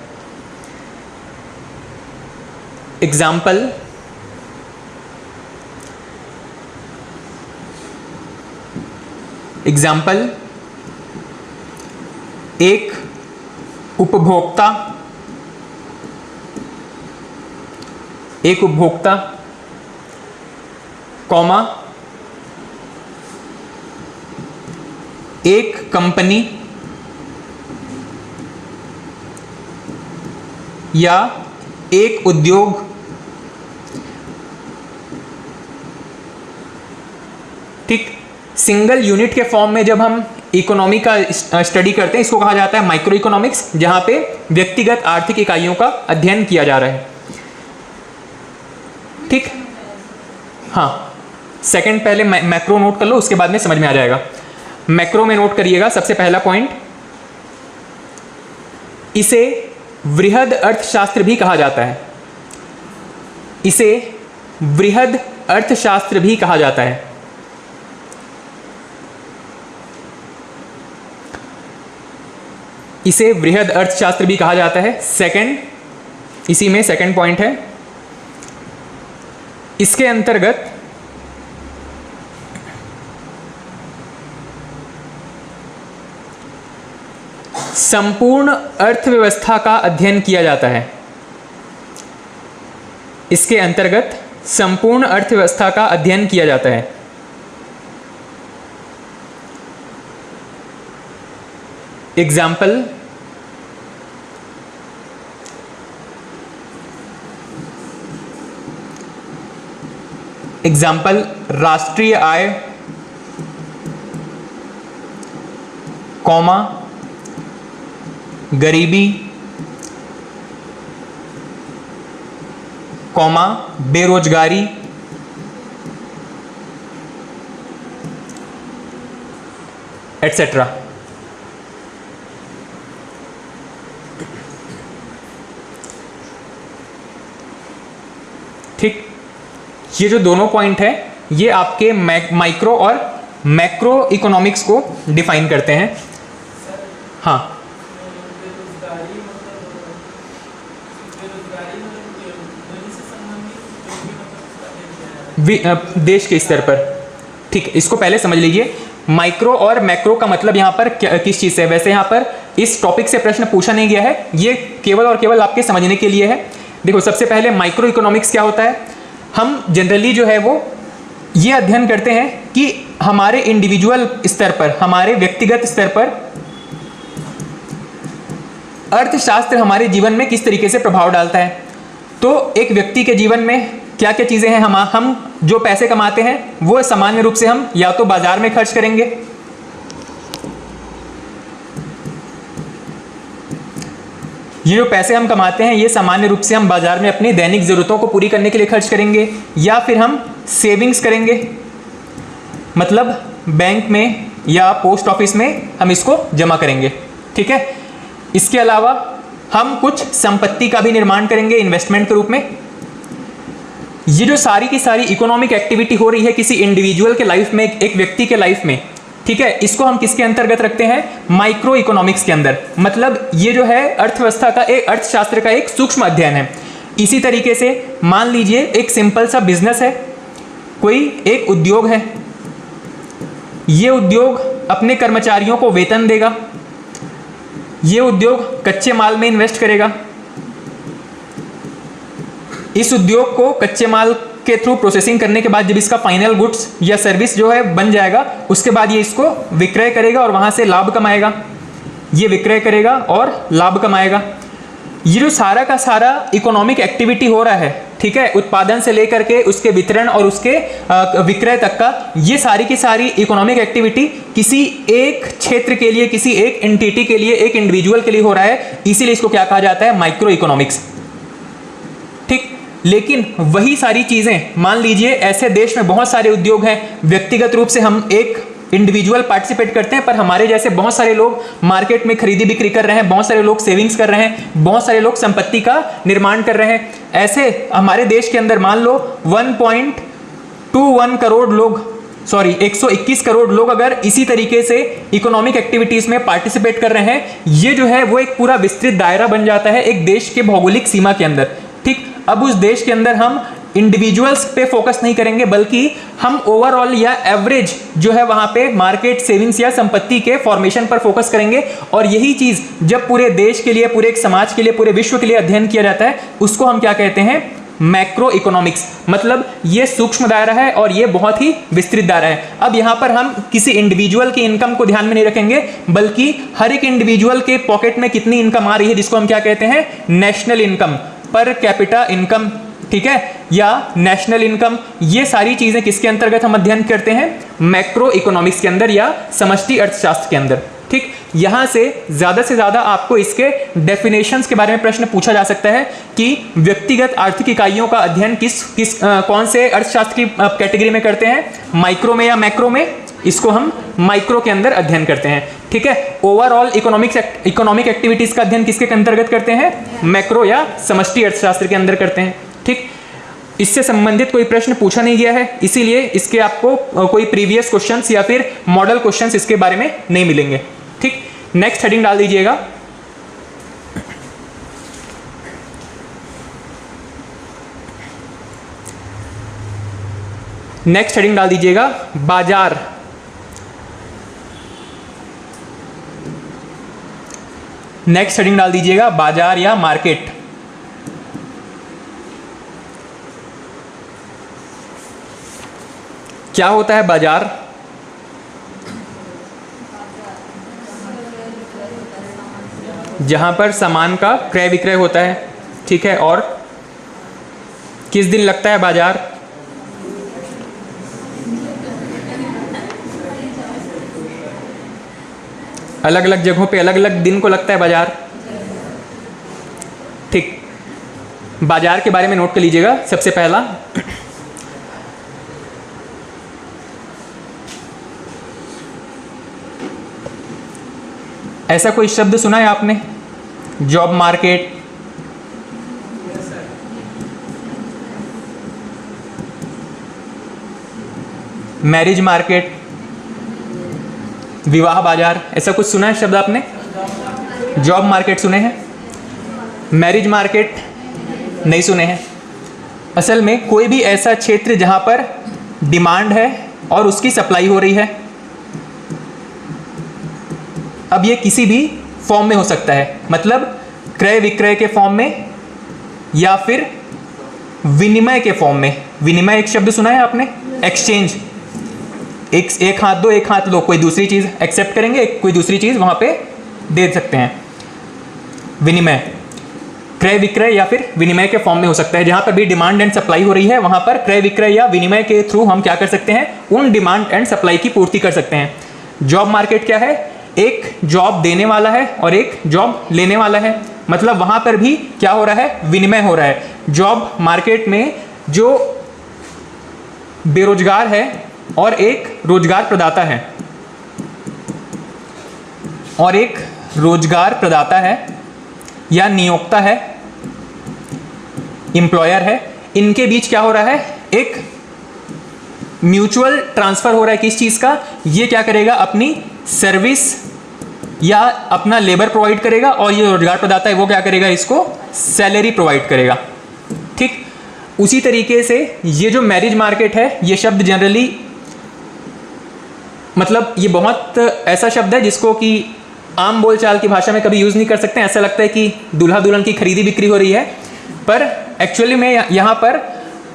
एग्जाम्पल, एक उपभोक्ता, कॉमा एक कंपनी या एक उद्योग, ठीक। सिंगल यूनिट के फॉर्म में जब हम इकोनॉमी का स्टडी करते हैं, इसको कहा जाता है माइक्रो इकोनॉमिक्स, जहां पे व्यक्तिगत आर्थिक इकाइयों का अध्ययन किया जा रहा है। ठीक, हाँ, सेकंड पहले मैक्रो नोट कर लो, उसके बाद में समझ में आ जाएगा। मैक्रो में नोट करिएगा सबसे पहला पॉइंट, इसे वृहद अर्थशास्त्र भी कहा जाता है। इसे वृहद अर्थशास्त्र भी कहा जाता है। इसे वृहद अर्थशास्त्र भी कहा जाता है। सेकंड, इसी में सेकंड पॉइंट है, इसके अंतर्गत संपूर्ण अर्थव्यवस्था का अध्ययन किया जाता है। इसके अंतर्गत संपूर्ण अर्थव्यवस्था का अध्ययन किया जाता है। एग्जाम्पल, राष्ट्रीय आय, कॉमा गरीबी, कॉमा बेरोजगारी, एटसेट्रा। ठीक, ये जो दोनों पॉइंट है ये आपके माइक्रो और मैक्रो इकोनॉमिक्स को डिफाइन करते हैं। हाँ, देश के स्तर पर। ठीक, इसको पहले समझ लीजिए। माइक्रो और मैक्रो का मतलब यहाँ पर किस चीज़ से है। वैसे यहाँ पर इस टॉपिक से प्रश्न पूछा नहीं गया है, ये केवल और केवल आपके समझने के लिए है। देखो, सबसे पहले माइक्रो इकोनॉमिक्स क्या होता है। हम जनरली जो है वो ये अध्ययन करते हैं कि हमारे इंडिविजुअल स्तर पर, हमारे व्यक्तिगत स्तर पर अर्थशास्त्र हमारे जीवन में किस तरीके से प्रभाव डालता है। तो एक व्यक्ति के जीवन में क्या क्या चीज़ें हैं। हम जो पैसे कमाते हैं वो सामान्य रूप से हम या तो बाजार में खर्च करेंगे, ये जो पैसे हम कमाते हैं ये सामान्य रूप से हम बाजार में अपनी दैनिक ज़रूरतों को पूरी करने के लिए खर्च करेंगे, या फिर हम सेविंग्स करेंगे, मतलब बैंक में या पोस्ट ऑफिस में हम इसको जमा करेंगे। ठीक है, इसके अलावा हम कुछ संपत्ति का भी निर्माण करेंगे इन्वेस्टमेंट के रूप में। ये जो सारी की सारी इकोनॉमिक एक्टिविटी हो रही है किसी इंडिविजुअल के लाइफ में, एक व्यक्ति के लाइफ में, ठीक है, इसको हम किसके अंतर्गत रखते हैं, माइक्रो इकोनॉमिक्स के अंदर। मतलब ये जो है अर्थव्यवस्था का, एक अर्थशास्त्र का एक सूक्ष्म अध्ययन है। इसी तरीके से मान लीजिए एक सिंपल सा बिजनेस है, कोई एक उद्योग है, ये उद्योग अपने कर्मचारियों को वेतन देगा, ये उद्योग कच्चे माल में इन्वेस्ट करेगा, इस उद्योग को कच्चे माल के थ्रू प्रोसेसिंग करने के बाद जब इसका फाइनल गुड्स या सर्विस जो है बन जाएगा, उसके बाद ये इसको विक्रय करेगा और वहाँ से लाभ कमाएगा। ये विक्रय करेगा और लाभ कमाएगा। ये जो सारा का सारा इकोनॉमिक एक्टिविटी हो रहा है, ठीक है, उत्पादन से लेकर के उसके वितरण और उसके विक्रय तक का, ये सारी की सारी इकोनॉमिक एक्टिविटी किसी एक क्षेत्र के लिए, किसी एक एंटिटी के लिए, एक इंडिविजुअल के लिए हो रहा है। इसीलिए इसको क्या कहा जाता है, माइक्रो इकोनॉमिक्स। ठीक, लेकिन वही सारी चीज़ें, मान लीजिए ऐसे देश में बहुत सारे उद्योग हैं, व्यक्तिगत रूप से हम एक इंडिविजुअल पार्टिसिपेट करते हैं, पर हमारे जैसे बहुत सारे लोग मार्केट में खरीदी बिक्री कर रहे हैं, बहुत सारे लोग सेविंग्स कर रहे हैं, बहुत सारे लोग संपत्ति का निर्माण कर रहे हैं। ऐसे हमारे देश के अंदर मान लो 1.21 करोड़ लोग, 121 करोड़ लोग अगर इसी तरीके से इकोनॉमिक एक्टिविटीज में पार्टिसिपेट कर रहे हैं, ये जो है वो एक पूरा विस्तृत दायरा बन जाता है एक देश के भौगोलिक सीमा के अंदर। ठीक, अब उस देश के अंदर हम इंडिविजुअल्स पे फोकस नहीं करेंगे, बल्कि हम ओवरऑल या एवरेज जो है वहां पे मार्केट, सेविंग्स या संपत्ति के फॉर्मेशन पर फोकस करेंगे। और यही चीज जब पूरे देश के लिए, पूरे एक समाज के लिए, पूरे विश्व के लिए अध्ययन किया जाता है, उसको हम क्या कहते हैं, मैक्रो इकोनॉमिक्स। मतलब ये सूक्ष्म दायरा है और ये बहुत ही विस्तृत दायरा है। अब यहाँ पर हम किसी इंडिविजुअल की इनकम को ध्यान में नहीं रखेंगे, बल्कि हर एक इंडिविजुअल के पॉकेट में कितनी इनकम आ रही है, जिसको हम क्या कहते हैं, national income, per capita income, ठीक है, या नेशनल इनकम। ये सारी चीजें किसके अंतर्गत हम अध्ययन करते हैं, मैक्रो इकोनॉमिक्स के अंदर या समष्टि अर्थशास्त्र के अंदर। ठीक, यहां से ज्यादा आपको इसके डेफिनेशंस के बारे में प्रश्न पूछा जा सकता है कि व्यक्तिगत आर्थिक इकाइयों का अध्ययन कौन से अर्थशास्त्र की कैटेगरी में करते हैं, माइक्रो में या मैक्रो में। इसको हम माइक्रो के अंदर अध्ययन करते हैं। ठीक है, ओवरऑल इकोनॉमिक एक्टिविटीज का अध्ययन किसके अंतर्गत करते हैं, मैक्रो या समष्टि अर्थशास्त्र के अंदर करते हैं। ठीक, इससे संबंधित कोई प्रश्न पूछा नहीं गया है, इसीलिए इसके आपको कोई प्रीवियस क्वेश्चंस या फिर मॉडल क्वेश्चंस इसके बारे में नहीं मिलेंगे। ठीक, नेक्स्ट हेडिंग डाल दीजिएगा। नेक्स्ट हेडिंग डाल दीजिएगा बाजार। नेक्स्ट हेडिंग डाल दीजिएगा बाजार या मार्केट। क्या होता है बाजार? जहां पर सामान का क्रय विक्रय होता है। ठीक है, और किस दिन लगता है बाजार? अलग अलग जगहों पे अलग अलग दिन को लगता है बाजार। ठीक, बाजार के बारे में नोट कर लीजिएगा। सबसे पहला, ऐसा कोई शब्द सुना है आपने? जॉब मार्केट, मैरिज मार्केट, विवाह बाजार, ऐसा कुछ सुना है शब्द आपने? जॉब मार्केट सुने हैं, मैरिज मार्केट नहीं सुने हैं। असल में कोई भी ऐसा क्षेत्र जहां पर डिमांड है और उसकी सप्लाई हो रही है। अब ये किसी भी फॉर्म में हो सकता है, मतलब क्रय विक्रय के फॉर्म में या फिर विनिमय के फॉर्म में। विनिमय एक शब्द सुना है आपने? एक्सचेंज, एक हाथ दो एक हाथ लो, कोई दूसरी चीज़ एक्सेप्ट करेंगे, कोई दूसरी चीज़ वहाँ पे दे सकते हैं। विनिमय, क्रय विक्रय या फिर विनिमय के फॉर्म में हो सकता है। जहाँ पर भी डिमांड एंड सप्लाई हो रही है वहाँ पर क्रय विक्रय या विनिमय के थ्रू हम क्या कर सकते हैं? उन डिमांड एंड सप्लाई की पूर्ति कर सकते हैं। जॉब मार्केट क्या है? एक जॉब देने वाला है और एक जॉब लेने वाला है, मतलब वहाँ पर भी क्या हो रहा है? विनिमय हो रहा है। जॉब मार्केट में जो बेरोजगार है और एक रोजगार प्रदाता है, और एक रोजगार प्रदाता है या नियोक्ता है, एम्प्लॉयर है, इनके बीच क्या हो रहा है? एक म्यूचुअल ट्रांसफर हो रहा है। किस चीज़ का? ये क्या करेगा? अपनी सर्विस या अपना लेबर प्रोवाइड करेगा, और ये रोजगार प्रदाता है वो क्या करेगा? इसको सैलरी प्रोवाइड करेगा। ठीक, उसी तरीके से ये जो मैरिज मार्केट है, ये शब्द जनरली, मतलब ये बहुत ऐसा शब्द है जिसको कि आम बोलचाल की भाषा में कभी यूज़ नहीं कर सकते हैं। ऐसा लगता है कि दूल्हा दुल्हन की खरीदी बिक्री हो रही है, पर एक्चुअली में यहाँ पर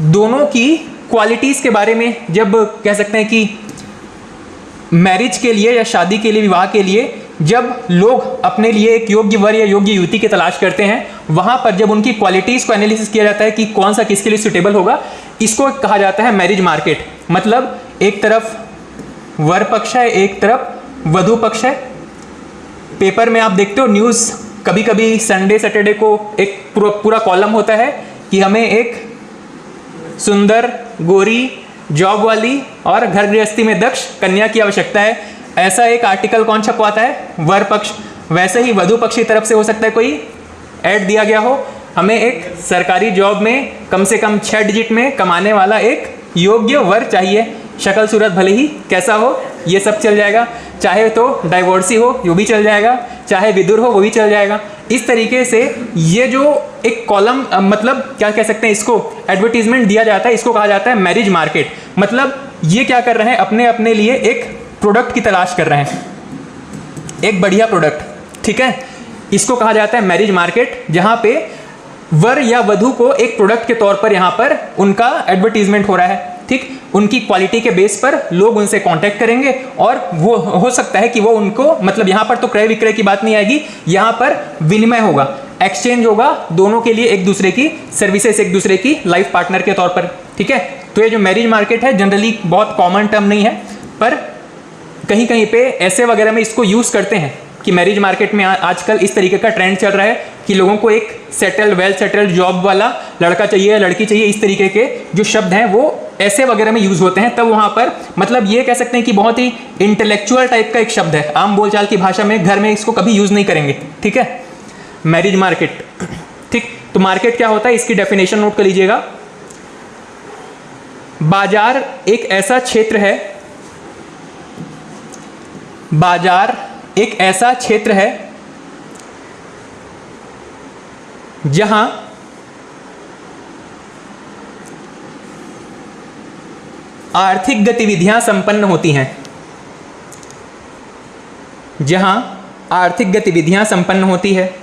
दोनों की क्वालिटीज़ के बारे में जब कह सकते हैं कि मैरिज के लिए या शादी के लिए, विवाह के लिए जब लोग अपने लिए एक योग्य वर या योग्य युवती की तलाश करते हैं, वहाँ पर जब उनकी क्वालिटीज़ को एनालिसिस किया जाता है कि कौन सा किसके लिए सुटेबल होगा, इसको कहा जाता है मैरिज मार्केट। मतलब एक तरफ वर पक्ष है, एक तरफ वधु पक्ष है। पेपर में आप देखते हो न्यूज़, कभी कभी संडे सैटरडे को एक पूरा कॉलम होता है कि हमें एक सुंदर, गोरी, जॉब वाली और घर गृहस्थी में दक्ष कन्या की आवश्यकता है। ऐसा एक आर्टिकल कौन छपवाता है? वर पक्ष। वैसे ही वधु पक्ष की तरफ से हो सकता है कोई ऐड दिया गया हो, हमें एक सरकारी जॉब में कम से कम 6 डिजिट में कमाने वाला एक योग्य वर चाहिए। शक्ल सूरत भले ही कैसा हो, ये सब चल जाएगा। चाहे तो डाइवोर्सी हो, वो भी चल जाएगा, चाहे विदुर हो, वो भी चल जाएगा। इस तरीके से ये जो एक कॉलम, मतलब क्या कह सकते हैं इसको, एडवर्टीजमेंट दिया जाता है, इसको कहा जाता है मैरिज मार्केट। मतलब ये क्या कर रहे हैं? अपने अपने लिए एक प्रोडक्ट की तलाश कर रहे हैं, एक बढ़िया प्रोडक्ट। ठीक है, इसको कहा जाता है मैरिज मार्केट, जहाँ पे वर या वधु को एक प्रोडक्ट के तौर पर यहाँ पर उनका एडवर्टीजमेंट हो रहा है। ठीक, उनकी क्वालिटी के बेस पर लोग उनसे कांटेक्ट करेंगे, और वो हो सकता है कि वो उनको, मतलब यहाँ पर तो क्रय विक्रय की बात नहीं आएगी, यहाँ पर विनिमय होगा, एक्सचेंज होगा दोनों के लिए, एक दूसरे की सर्विसेज, एक दूसरे की लाइफ पार्टनर के तौर पर। ठीक है, तो ये जो मैरिज मार्केट है जनरली बहुत कॉमन टर्म नहीं है, पर कहीं कहीं पे ऐसे वगैरह में इसको यूज़ करते हैं कि मैरिज मार्केट में आजकल इस तरीके का ट्रेंड चल रहा है कि लोगों को एक सेटल्ड, वेल सेटल्ड जॉब वाला लड़का चाहिए, लड़की चाहिए। इस तरीके के जो शब्द हैं वो ऐसे वगैरह में यूज़ होते हैं। तब वहाँ पर मतलब ये कह सकते हैं कि बहुत ही इंटेलेक्चुअल टाइप का एक शब्द है, आम बोलचाल की भाषा में घर में इसको कभी यूज़ नहीं करेंगे। ठीक है, मैरिज मार्केट। ठीक, तो मार्केट क्या होता है, इसकी डेफिनेशन नोट कर लीजिएगा। बाजार एक ऐसा क्षेत्र है, बाजार एक ऐसा क्षेत्र है जहां आर्थिक गतिविधियां संपन्न होती हैं, जहां आर्थिक गतिविधियां संपन्न होती है।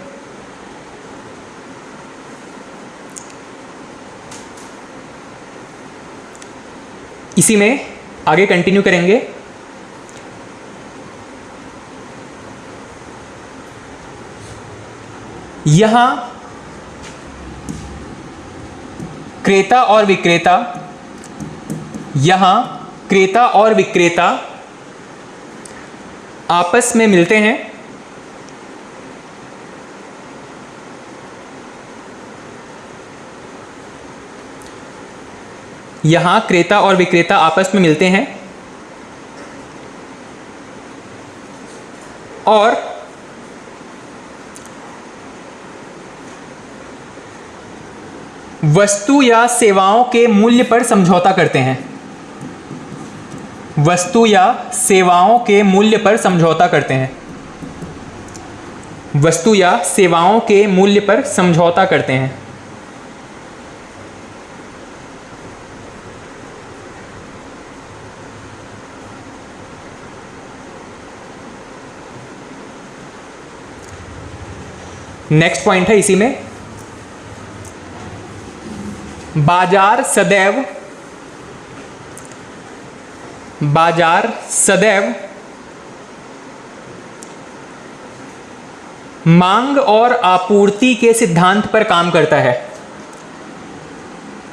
इसी में आगे कंटिन्यू करेंगे। यहां क्रेता और विक्रेता, यहां क्रेता और विक्रेता आपस में मिलते हैं यहाँ क्रेता और विक्रेता आपस में मिलते हैं और वस्तु या सेवाओं के मूल्य पर समझौता करते हैं। वस्तु या सेवाओं के मूल्य पर समझौता करते हैं। वस्तु या सेवाओं के मूल्य पर समझौता करते हैं। नेक्स्ट पॉइंट है इसी में, बाजार सदैव मांग और आपूर्ति के सिद्धांत पर काम करता है।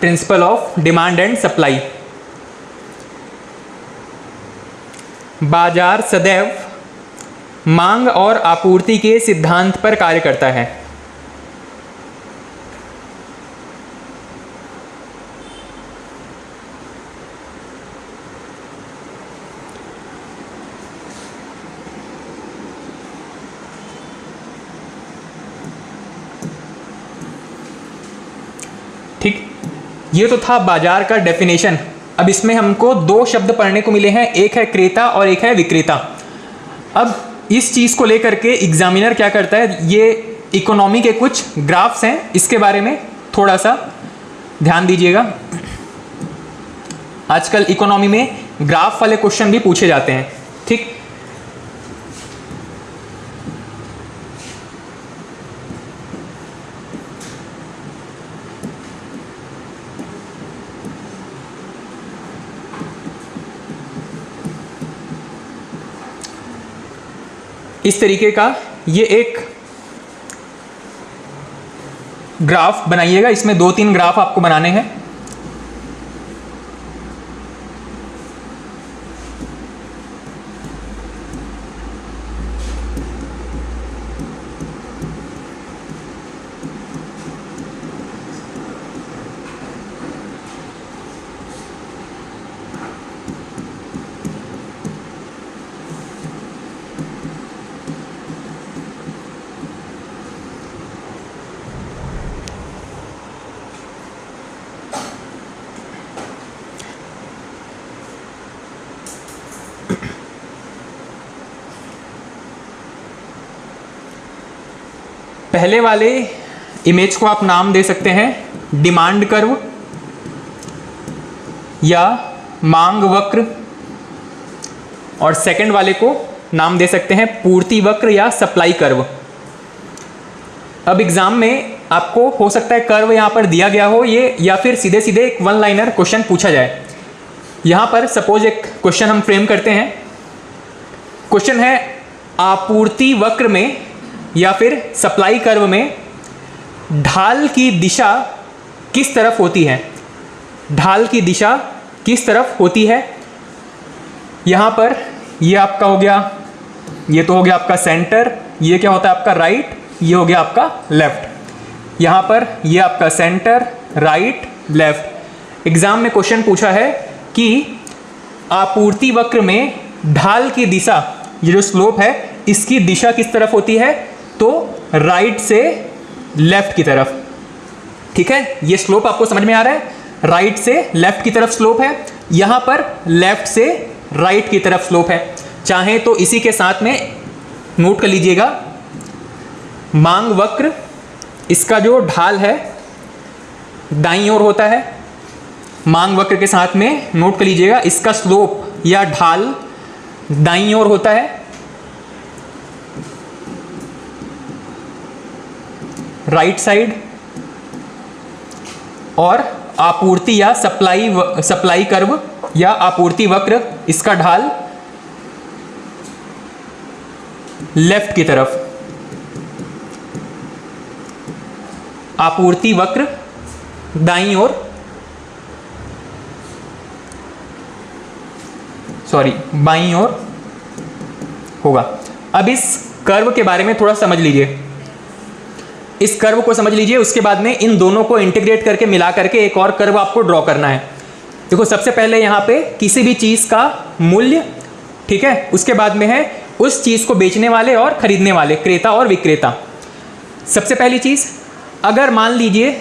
Principle of demand and supply. बाजार सदैव मांग और आपूर्ति के सिद्धांत पर कार्य करता है। ठीक, ये तो था बाजार का डेफिनेशन। अब इसमें हमको दो शब्द पढ़ने को मिले हैं, एक है क्रेता और एक है विक्रेता। अब इस चीज़ को लेकर के एग्जामिनर क्या करता है, ये इकोनॉमी के कुछ ग्राफ्स हैं, इसके बारे में थोड़ा सा ध्यान दीजिएगा। आजकल इकोनॉमी में ग्राफ वाले क्वेश्चन भी पूछे जाते हैं। ठीक, इस तरीके का ये एक ग्राफ बनाइएगा। इसमें 2-3 ग्राफ आपको बनाने हैं। पहले वाले इमेज को आप नाम दे सकते हैं डिमांड कर्व या मांग वक्र, और सेकंड वाले को नाम दे सकते हैं पूर्ति वक्र या सप्लाई कर्व। अब एग्जाम में आपको हो सकता है कर्व यहाँ पर दिया गया हो ये, या फिर सीधे सीधे एक 1 लाइनर क्वेश्चन पूछा जाए। यहाँ पर सपोज एक क्वेश्चन हम फ्रेम करते हैं। क्वेश्चन है आपूर्ति वक्र में या फिर सप्लाई कर्व में ढाल की दिशा किस तरफ होती है। ढाल की दिशा किस तरफ होती है। यहाँ पर ये आपका हो गया, ये तो हो गया आपका सेंटर, ये क्या होता है आपका राइट, ये हो गया आपका लेफ्ट। यहाँ पर ये आपका सेंटर, राइट, लेफ्ट। एग्जाम में क्वेश्चन पूछा है कि आपूर्ति वक्र में ढाल की दिशा, ये जो स्लोप है इसकी दिशा किस तरफ होती है, तो राइट से लेफ्ट की तरफ। ठीक है, ये स्लोप आपको समझ में आ रहा है, राइट से लेफ्ट की तरफ स्लोप है, यहाँ पर लेफ्ट से राइट की तरफ स्लोप है। चाहे तो इसी के साथ में नोट कर लीजिएगा, मांग वक्र इसका जो ढाल है दाईं ओर होता है। मांग वक्र के साथ में नोट कर लीजिएगा इसका स्लोप या ढाल दाईं ओर होता है। Right side. और आपूर्ति या सप्लाई कर्व या आपूर्ति वक्र इसका ढाल लेफ्ट की तरफ। आपूर्ति वक्र दाईं ओर, सॉरी बाईं ओर होगा। अब इस कर्व के बारे में थोड़ा समझ लीजिए, इस कर्व को समझ लीजिए, उसके बाद में इन दोनों को इंटीग्रेट करके मिला करके एक और कर्व आपको ड्रॉ करना है। देखो सबसे पहले यहाँ पे किसी भी चीज़ का मूल्य, ठीक है, उसके बाद में है उस चीज़ को बेचने वाले और खरीदने वाले, क्रेता और विक्रेता। सबसे पहली चीज़, अगर मान लीजिए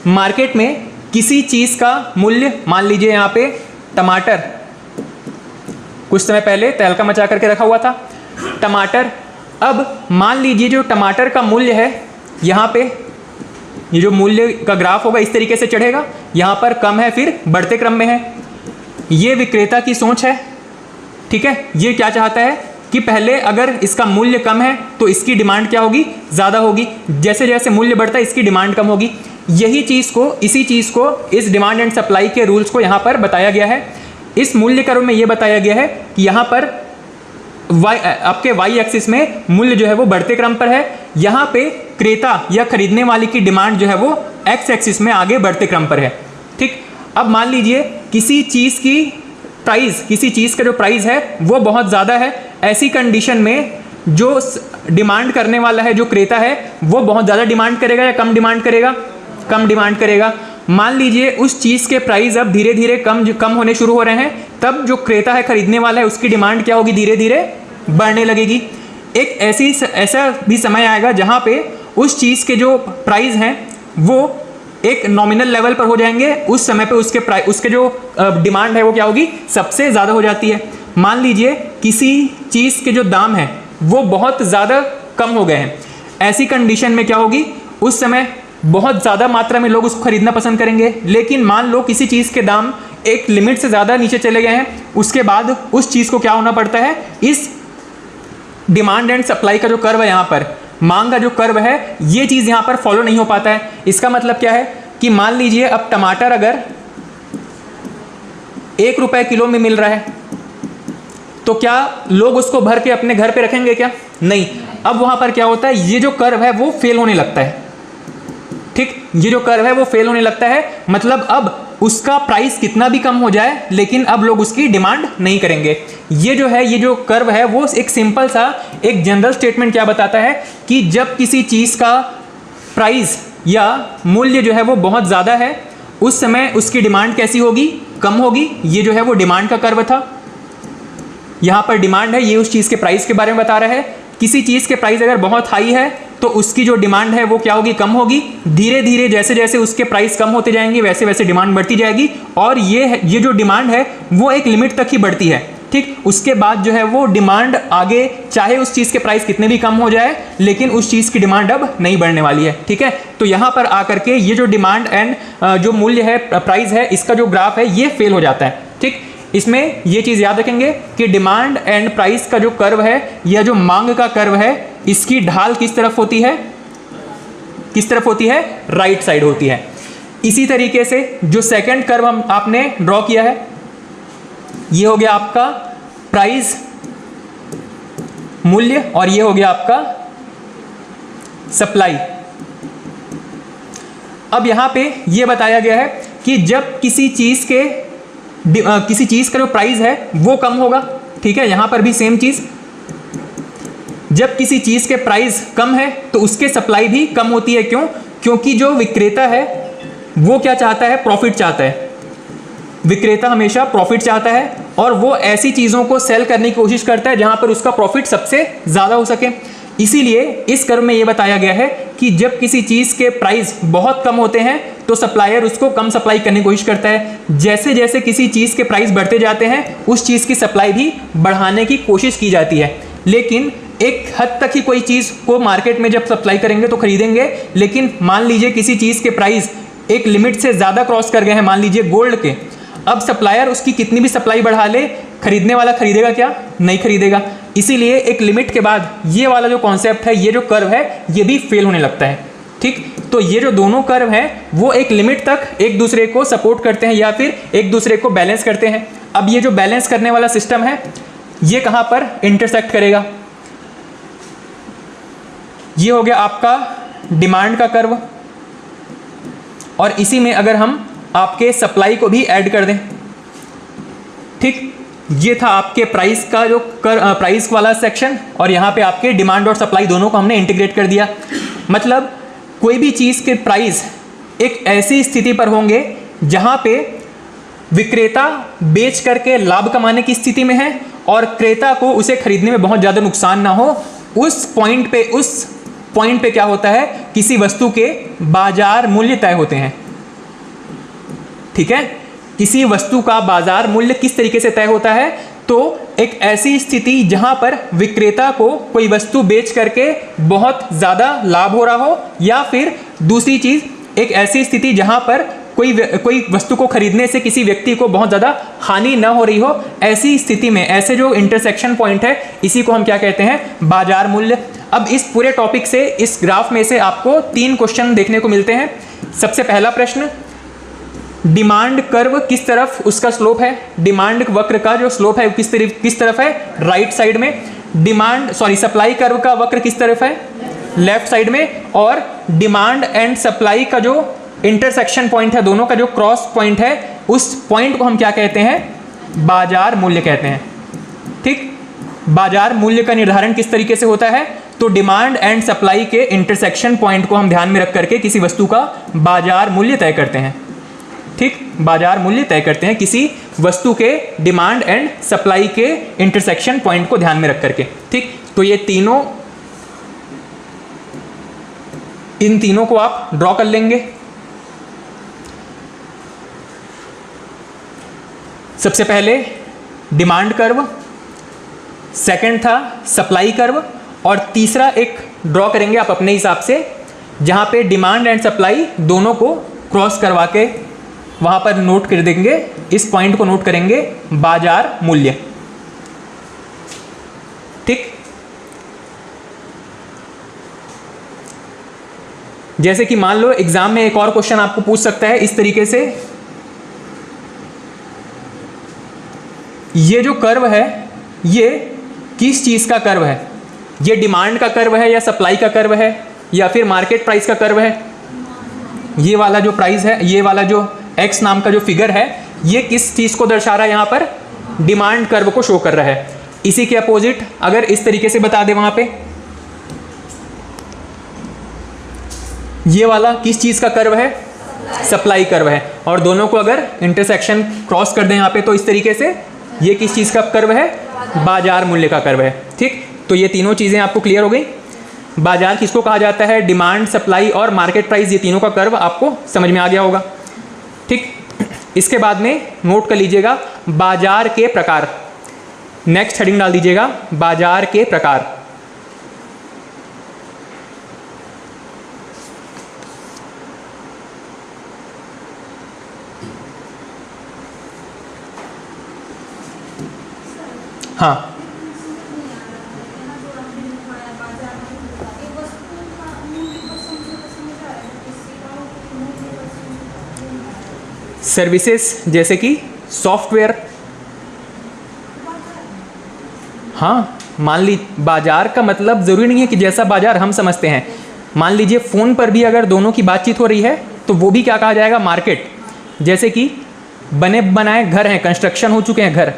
मार्केट में किसी चीज़ का मूल्य, मान लीजिए यहाँ पे टमाटर कुछ समय पहले तहलका मचा करके रखा हुआ था, टमाटर, अब मान लीजिए जो टमाटर का मूल्य है यहाँ पे, ये जो मूल्य का ग्राफ होगा इस तरीके से चढ़ेगा, यहाँ पर कम है फिर बढ़ते क्रम में है। ये विक्रेता की सोच है, ठीक है। ये क्या चाहता है कि पहले अगर इसका मूल्य कम है तो इसकी डिमांड क्या होगी, ज़्यादा होगी, जैसे जैसे मूल्य बढ़ता है इसकी डिमांड कम होगी। यही चीज़ को, इसी चीज़ को, इस डिमांड एंड सप्लाई के रूल्स को यहाँ पर बताया गया है। इस मूल्य कर्व में ये बताया गया है कि यहाँ पर आपके वाई एक्सिस में मूल्य जो है वो बढ़ते क्रम पर है, यहाँ पे क्रेता या खरीदने वाले की डिमांड जो है वो एक्स एक्सिस में आगे बढ़ते क्रम पर है, ठीक। अब मान लीजिए किसी चीज़ की प्राइस, किसी चीज़ का जो प्राइस है वो बहुत ज़्यादा है, ऐसी कंडीशन में जो डिमांड करने वाला है, जो क्रेता है, वो बहुत ज़्यादा डिमांड करेगा या कम डिमांड करेगा, कम डिमांड करेगा। मान लीजिए उस चीज़ के प्राइस अब धीरे धीरे कम होने शुरू हो रहे हैं, तब जो क्रेता है, खरीदने वाला है, उसकी डिमांड क्या होगी, धीरे धीरे बढ़ने लगेगी। एक ऐसा भी समय आएगा जहाँ पे उस चीज़ के जो प्राइस हैं वो एक नॉमिनल लेवल पर हो जाएंगे, उस समय पे उसके जो डिमांड है वो क्या होगी, सबसे ज़्यादा हो जाती है। मान लीजिए किसी चीज़ के जो दाम है वो बहुत ज़्यादा कम हो गए हैं, ऐसी कंडीशन में क्या होगी, उस समय बहुत ज़्यादा मात्रा में लोग उसको खरीदना पसंद करेंगे। लेकिन मान लो किसी चीज़ के दाम एक लिमिट से ज़्यादा नीचे चले गए हैं, उसके बाद उस चीज़ को क्या होना पड़ता है, इस डिमांड एंड सप्लाई का जो कर्व है, यहाँ पर मांग का जो कर्व है, ये चीज़ यहाँ पर फॉलो नहीं हो पाता है। इसका मतलब क्या है कि मान लीजिए अब टमाटर अगर 1 रुपये किलो में मिल रहा है तो क्या लोग उसको भर के अपने घर पे रखेंगे क्या, नहीं। अब वहाँ पर क्या होता है, ये जो कर्व है वो फेल होने लगता है, ठीक। ये जो कर्व है वो फेल होने लगता है, मतलब अब उसका प्राइस कितना भी कम हो जाए लेकिन अब लोग उसकी डिमांड नहीं करेंगे। ये जो है, ये जो कर्व है वो एक सिंपल सा एक जनरल स्टेटमेंट क्या बताता है कि जब किसी चीज़ का प्राइस या मूल्य जो है वो बहुत ज़्यादा है, उस समय उसकी डिमांड कैसी होगी, कम होगी। ये जो है वो डिमांड का कर्व था, यहाँ पर डिमांड है, ये उस चीज़ के प्राइस के बारे में बता रहा है। किसी चीज़ के प्राइस अगर बहुत हाई है तो उसकी जो डिमांड है वो क्या होगी, कम होगी। धीरे धीरे जैसे जैसे उसके प्राइस कम होते जाएंगे वैसे वैसे डिमांड बढ़ती जाएगी, और ये जो डिमांड है वो एक लिमिट तक ही बढ़ती है, ठीक। उसके बाद जो है वो डिमांड आगे, चाहे उस चीज़ के प्राइस कितने भी कम हो जाए, लेकिन उस चीज़ की डिमांड अब नहीं बढ़ने वाली है, ठीक है। तो यहाँ पर आकर के ये जो डिमांड एंड जो मूल्य है, प्राइस है, इसका जो ग्राफ है ये फेल हो जाता है, ठीक। इसमें ये चीज़ याद रखेंगे कि डिमांड एंड प्राइस का जो कर्व है या जो मांग का कर्व है, इसकी ढाल किस तरफ होती है, किस तरफ होती है, राइट साइड होती है। इसी तरीके से जो सेकंड कर्व आपने ड्रॉ किया है, ये हो गया आपका प्राइस, मूल्य, और ये हो गया आपका सप्लाई। अब यहां पे ये बताया गया है कि जब किसी चीज़ का जो प्राइस है वो कम होगा, ठीक है। यहां पर भी सेम चीज़, जब किसी चीज़ के प्राइस कम है तो उसके सप्लाई भी कम होती है। क्यों? क्योंकि जो विक्रेता है वो क्या चाहता है, प्रॉफिट चाहता है। विक्रेता हमेशा प्रॉफिट चाहता है और वो ऐसी चीज़ों को सेल करने की कोशिश करता है जहां पर उसका प्रॉफिट सबसे ज़्यादा हो सके। इसीलिए इस कर्व में ये बताया गया है कि जब किसी चीज़ के प्राइस बहुत कम होते हैं तो सप्लायर उसको कम सप्लाई करने की कोशिश करता है। जैसे जैसे किसी चीज़ के प्राइस बढ़ते जाते हैं उस चीज़ की सप्लाई भी बढ़ाने की कोशिश की जाती है। लेकिन एक हद तक ही कोई चीज़ को मार्केट में जब सप्लाई करेंगे तो खरीदेंगे, लेकिन मान लीजिए किसी चीज़ के प्राइस एक लिमिट से ज़्यादा क्रॉस कर गए हैं, मान लीजिए गोल्ड के, अब सप्लायर उसकी कितनी भी सप्लाई बढ़ा ले, खरीदने वाला खरीदेगा क्या? नहीं खरीदेगा। इसीलिए एक लिमिट के बाद ये वाला जो कॉन्सेप्ट है, ये जो कर्व है, ये भी फेल होने लगता है, ठीक। तो ये जो दोनों कर्व हैं वो एक लिमिट तक एक दूसरे को सपोर्ट करते हैं या फिर एक दूसरे को बैलेंस करते हैं। अब ये जो बैलेंस करने वाला सिस्टम है ये कहाँ पर इंटरसेक्ट करेगा? ये हो गया आपका डिमांड का कर्व, और इसी में अगर हम आपके सप्लाई को भी ऐड कर दें, ठीक, ये था आपके प्राइस का जो प्राइस वाला सेक्शन, और यहाँ पे आपके डिमांड और सप्लाई दोनों को हमने इंटीग्रेट कर दिया। मतलब कोई भी चीज़ के प्राइस एक ऐसी स्थिति पर होंगे जहाँ पे विक्रेता बेच करके लाभ कमाने की स्थिति में है और क्रेता को उसे खरीदने में बहुत ज़्यादा नुकसान ना हो, उस पॉइंट पे क्या होता है, किसी वस्तु के बाजार मूल्य तय होते हैं। ठीक है, किसी वस्तु का बाजार मूल्य किस तरीके से तय होता है, तो एक ऐसी स्थिति जहां पर विक्रेता को कोई वस्तु बेच करके बहुत ज़्यादा लाभ हो रहा हो, या फिर दूसरी चीज़ एक ऐसी स्थिति जहां पर कोई वस्तु को खरीदने से किसी व्यक्ति को बहुत ज़्यादा हानि न हो रही हो, ऐसी स्थिति में ऐसे जो इंटरसेक्शन पॉइंट है इसी को हम क्या कहते हैं, बाजार मूल्य। अब इस पूरे टॉपिक से, इस ग्राफ में से आपको 3 क्वेश्चन देखने को मिलते हैं। सबसे पहला प्रश्न, डिमांड कर्व किस तरफ उसका स्लोप है, डिमांड वक्र का जो स्लोप है किस तरफ है, राइट साइड में। सप्लाई कर्व का वक्र किस तरफ है, लेफ्ट साइड में। और डिमांड एंड सप्लाई का जो इंटरसेक्शन पॉइंट है, दोनों का जो क्रॉस पॉइंट है, उस पॉइंट को हम क्या कहते हैं, बाजार मूल्य कहते हैं। ठीक, बाजार मूल्य का निर्धारण किस तरीके से होता है, तो डिमांड एंड सप्लाई के इंटरसेक्शन पॉइंट को हम ध्यान में रख करके किसी वस्तु का बाजार मूल्य तय करते हैं। ठीक, बाजार मूल्य तय करते हैं किसी वस्तु के डिमांड एंड सप्लाई के इंटरसेक्शन पॉइंट को ध्यान में रख करके। ठीक, तो ये इन तीनों को आप ड्रॉ कर लेंगे। सबसे पहले डिमांड कर्व, सेकंड था सप्लाई कर्व, और तीसरा एक ड्रॉ करेंगे आप अपने हिसाब से, जहां पे डिमांड एंड सप्लाई दोनों को क्रॉस करवा के वहां पर नोट कर देंगे, इस पॉइंट को नोट करेंगे बाजार मूल्य। ठीक, जैसे कि मान लो एग्जाम में एक और क्वेश्चन आपको पूछ सकता है इस तरीके से, ये जो कर्व है ये किस चीज का कर्व है, ये डिमांड का कर्व है या सप्लाई का कर्व है या फिर मार्केट प्राइस का कर्व है। ये वाला जो प्राइस है, ये वाला जो एक्स नाम का जो फिगर है, ये किस चीज को दर्शा रहा है, यहां पर डिमांड कर्व को शो कर रहा है। इसी के अपोजिट अगर इस तरीके से बता दे, वहां पे ये वाला किस चीज का कर्व है, सप्लाई कर्व है, और दोनों को अगर इंटरसेक्शन क्रॉस कर दें यहाँ पे, तो इस तरीके से ये किस चीज का कर्व है, बाजार मूल्य का कर्व है। ठीक, तो ये तीनों चीजें आपको क्लियर हो गई। बाजार किसको कहा जाता है, डिमांड, सप्लाई और मार्केट प्राइस, ये तीनों का कर्व आपको समझ में आ गया होगा। ठीक, इसके बाद में नोट कर लीजिएगा बाजार के प्रकार, नेक्स्ट हेडिंग डाल दीजिएगा बाजार के प्रकार। हाँ, सर्विसेज जैसे कि सॉफ्टवेयर। हाँ, मान ली बाजार का मतलब ज़रूरी नहीं है कि जैसा बाजार हम समझते हैं। मान लीजिए फ़ोन पर भी अगर दोनों की बातचीत हो रही है तो वो भी क्या कहा जाएगा, मार्केट। जैसे कि बने बनाए घर हैं, कंस्ट्रक्शन हो चुके हैं घर,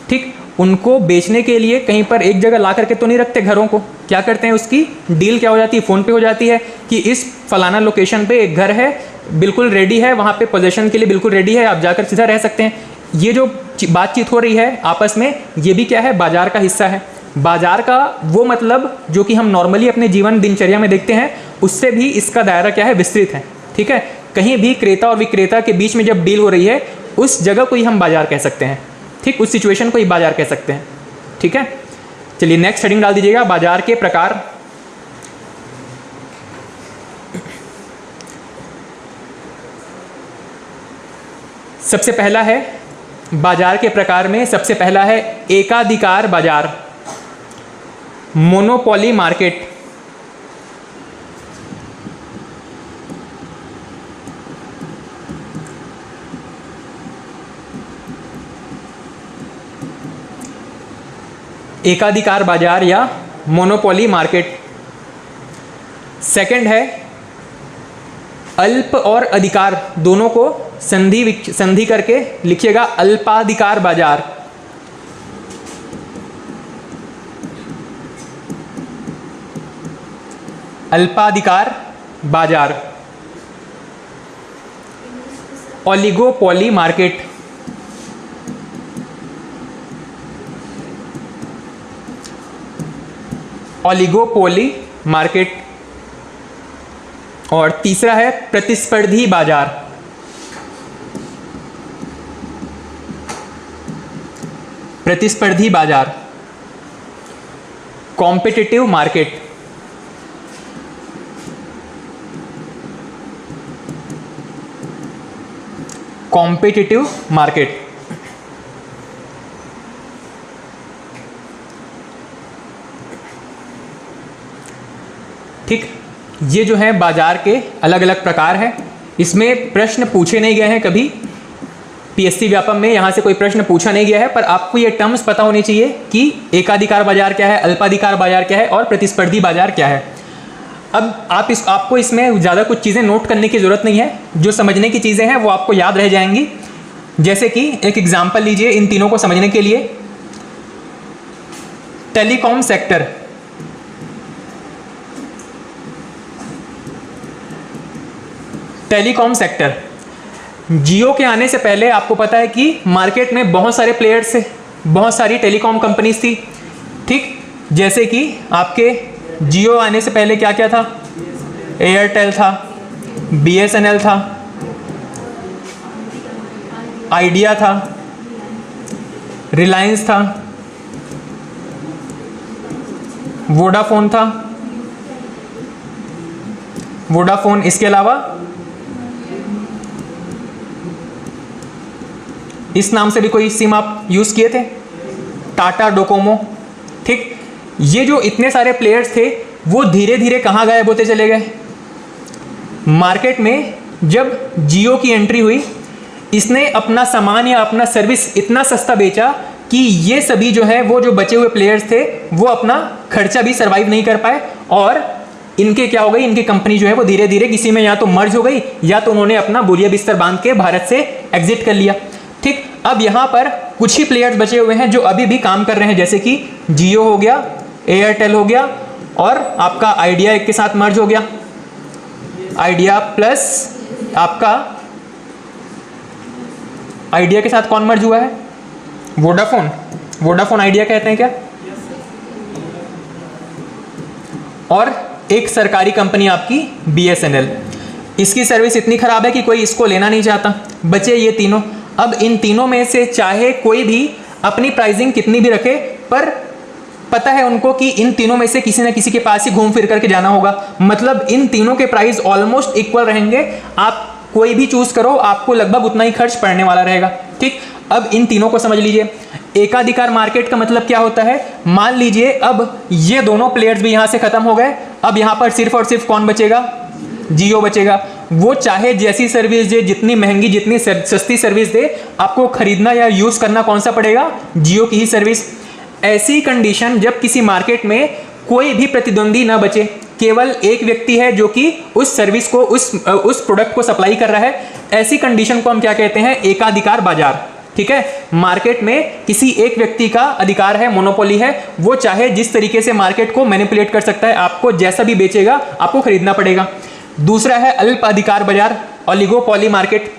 ठीक, उनको बेचने के लिए कहीं पर एक जगह ला करके तो नहीं रखते घरों को, क्या करते हैं, उसकी डील क्या हो जाती है, फ़ोन पे हो जाती है कि इस फलाना लोकेशन पे एक घर है, बिल्कुल रेडी है, वहाँ पे पोजेशन के लिए बिल्कुल रेडी है, आप जाकर सीधा रह सकते हैं। ये जो बातचीत हो रही है आपस में, ये भी क्या है, बाजार का हिस्सा है। बाजार का वो मतलब जो कि हम नॉर्मली अपने जीवन दिनचर्या में देखते हैं, उससे भी इसका दायरा क्या है, विस्तृत है। ठीक है, कहीं भी क्रेता और विक्रेता के बीच में जब डील हो रही है, उस जगह को ही हम बाजार कह सकते हैं। ठीक, उस सिचुएशन को ही बाजार कह सकते हैं। ठीक है, चलिए नेक्स्ट हेडिंग डाल दीजिएगा बाजार के प्रकार। सबसे पहला है बाजार के प्रकार में, सबसे पहला है एकाधिकार बाजार, मोनोपोली मार्केट। एकाधिकार बाजार या मोनोपोली मार्केट। सेकंड है अल्प और अधिकार, दोनों को संधि करके लिखिएगा, अल्पाधिकार बाजार। अल्पाधिकार बाजार। Oligopoly market. ओलिगोपोली मार्केट, और तीसरा है प्रतिस्पर्धी बाजार। प्रतिस्पर्धी बाजार, कॉम्पिटिटिव मार्केट। Competitive market. ठीक, ये जो है बाजार के अलग अलग प्रकार हैं। इसमें प्रश्न पूछे नहीं गए हैं कभी, पीएससी व्यापम में यहाँ से कोई प्रश्न पूछा नहीं गया है, पर आपको ये टर्म्स पता होने चाहिए कि एकाधिकार बाजार क्या है, अल्पाधिकार बाजार क्या है और प्रतिस्पर्धी बाजार क्या है। अब आपको इसमें ज़्यादा कुछ चीज़ें नोट करने की ज़रूरत नहीं है, जो समझने की चीज़ें हैं वो आपको याद रह जाएंगी। जैसे कि एक एग्जाम्पल लीजिए इन तीनों को समझने के लिए। टेलीकॉम सेक्टर, टेलीकॉम सेक्टर, जियो के आने से पहले आपको पता है कि मार्केट में बहुत सारे प्लेयर्स थे, बहुत सारी टेलीकॉम कंपनीज थी। ठीक, जैसे कि आपके जियो आने से पहले क्या क्या था, एयरटेल था, बीएसएनएल था, आइडिया था, रिलायंस था, वोडाफोन था, वोडाफोन, इसके अलावा इस नाम से भी कोई सिम आप यूज़ किए थे, टाटा डोकोमो। ठीक, ये जो इतने सारे प्लेयर्स थे वो धीरे धीरे कहाँ गायब होते चले गए। मार्केट में जब जियो की एंट्री हुई, इसने अपना सामान या अपना सर्विस इतना सस्ता बेचा कि ये सभी जो है वो जो बचे हुए प्लेयर्स थे वो अपना खर्चा भी सर्वाइव नहीं कर पाए, और इनके क्या हो गई, इनकी कंपनी जो है वो धीरे धीरे किसी में या तो मर्ज हो गई या तो उन्होंने अपना बोरिया बिस्तर बांध के भारत से एग्जिट कर लिया। ठीक, अब यहाँ पर कुछ ही प्लेयर्स बचे हुए हैं जो अभी भी काम कर रहे हैं, जैसे कि जियो हो गया, एयरटेल हो गया, और आपका आइडिया एक के साथ मर्ज हो गया, आइडिया प्लस आपका आइडिया के साथ कौन मर्ज हुआ है, वोडाफोन। वोडाफोन आइडिया कहते हैं क्या। और एक सरकारी कंपनी आपकी बीएसएनएल, इसकी सर्विस इतनी खराब है कि कोई इसको लेना नहीं चाहता। बचे ये तीनों। अब इन तीनों में से चाहे कोई भी अपनी प्राइसिंग कितनी भी रखे, पर पता है उनको कि इन तीनों में से किसी न किसी के पास ही घूम फिर करके जाना होगा, मतलब इन तीनों के प्राइस ऑलमोस्ट इक्वल रहेंगे। आप कोई भी चूज करो, आपको लगभग उतना ही खर्च पड़ने वाला रहेगा। ठीक, अब इन तीनों को समझ लीजिए। एकाधिकार मार्केट का मतलब क्या होता है, मान लीजिए अब ये दोनों प्लेयर्स भी यहां से खत्म हो गए, अब यहां पर सिर्फ और सिर्फ कौन बचेगा, जियो बचेगा। वो चाहे जैसी सर्विस दे, जितनी महंगी जितनी सस्ती सर्विस दे, आपको खरीदना या यूज करना कौन सा पड़ेगा, जियो की ही सर्विस। ऐसी कंडीशन जब किसी मार्केट में कोई भी प्रतिद्वंदी ना बचे, केवल एक व्यक्ति है जो कि उस सर्विस को उस प्रोडक्ट को सप्लाई कर रहा है, ऐसी कंडीशन को हम क्या कहते हैं, एकाधिकार बाजार। ठीक है, मार्केट में किसी एक व्यक्ति का अधिकार है, मोनोपोली है, वो चाहे जिस तरीके से मार्केट को मैनिपुलेट कर सकता है, आपको जैसा भी बेचेगा आपको खरीदना पड़ेगा। दूसरा है अल्प अधिकार बाजार, ओलिगोपोली मार्केट।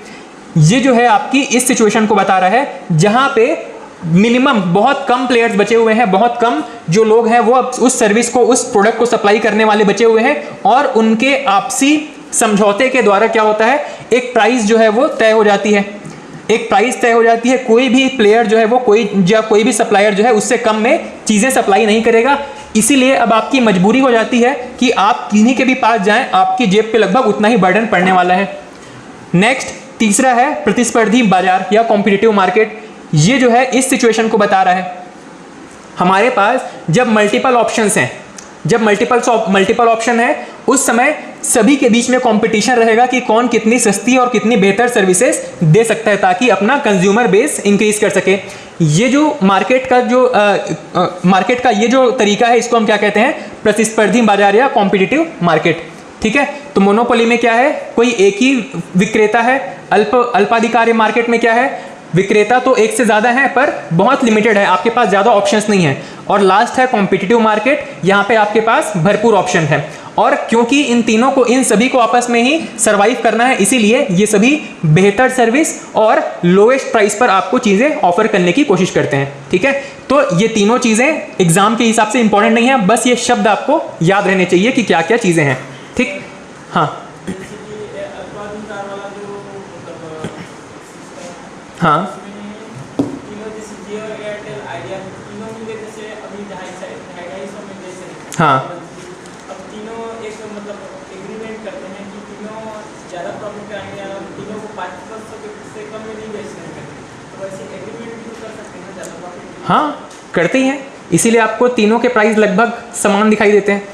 ये जो है आपकी इस सिचुएशन को बता रहा है जहां पे मिनिमम बहुत कम प्लेयर्स बचे हुए हैं, बहुत कम जो लोग हैं वो उस सर्विस को, उस प्रोडक्ट को सप्लाई करने वाले बचे हुए हैं, और उनके आपसी समझौते के द्वारा क्या होता है, एक प्राइस जो है वो तय हो जाती है। एक प्राइस तय हो जाती है, कोई भी प्लेयर जो है वो कोई भी सप्लायर जो है उससे कम में चीज़ें सप्लाई नहीं करेगा। इसीलिए अब आपकी मजबूरी हो जाती है कि आप किन्हीं के भी पास जाएं, आपकी जेब पे लगभग उतना ही बर्डन पड़ने वाला है। नेक्स्ट, तीसरा है प्रतिस्पर्धी बाजार या कॉम्पिटिटिव मार्केट। ये जो है इस सिचुएशन को बता रहा है, हमारे पास जब मल्टीपल ऑप्शंस हैं, जब मल्टीपल ऑप्शन है, उस समय सभी के बीच में कंपटीशन रहेगा कि कौन कितनी सस्ती और कितनी बेहतर सर्विसेज दे सकता है, ताकि अपना कंज्यूमर बेस इंक्रीज कर सके। ये जो मार्केट का ये जो तरीका है, इसको हम क्या कहते हैं, प्रतिस्पर्धी बाजार या कॉम्पिटिटिव मार्केट। ठीक है, तो मोनोपोली में क्या है, कोई एक ही विक्रेता है। अल्पाधिकारी मार्केट में क्या है, विक्रेता तो एक से ज़्यादा है पर बहुत लिमिटेड है, आपके पास ज़्यादा ऑप्शंस नहीं है। और लास्ट है कॉम्पिटिटिव मार्केट, यहाँ पे आपके पास भरपूर ऑप्शन है। और क्योंकि इन सभी को आपस में ही सर्वाइव करना है, इसीलिए ये सभी बेहतर सर्विस और लोएस्ट प्राइस पर आपको चीज़ें ऑफर करने की कोशिश करते हैं। ठीक है, तो ये तीनों चीज़ें एग्जाम के हिसाब से इंपॉर्टेंट नहीं है, बस ये शब्द आपको याद रहने चाहिए कि क्या क्या चीज़ें हैं। ठीक, हाँ हाँ हाँ अब तीनों एक मतलब एग्रीमेंट करते हैं कि तीनों ज़्यादा प्रॉफिट कराएंगे या तीनों को 5% से कम में नहीं बेचेंगे, तो वैसे एग्रीमेंट भी कर सकते हैं ज़्यादा प्रॉफिट। हाँ करते ही हैं, इसीलिए आपको तीनों के प्राइस लगभग समान दिखाई देते हैं।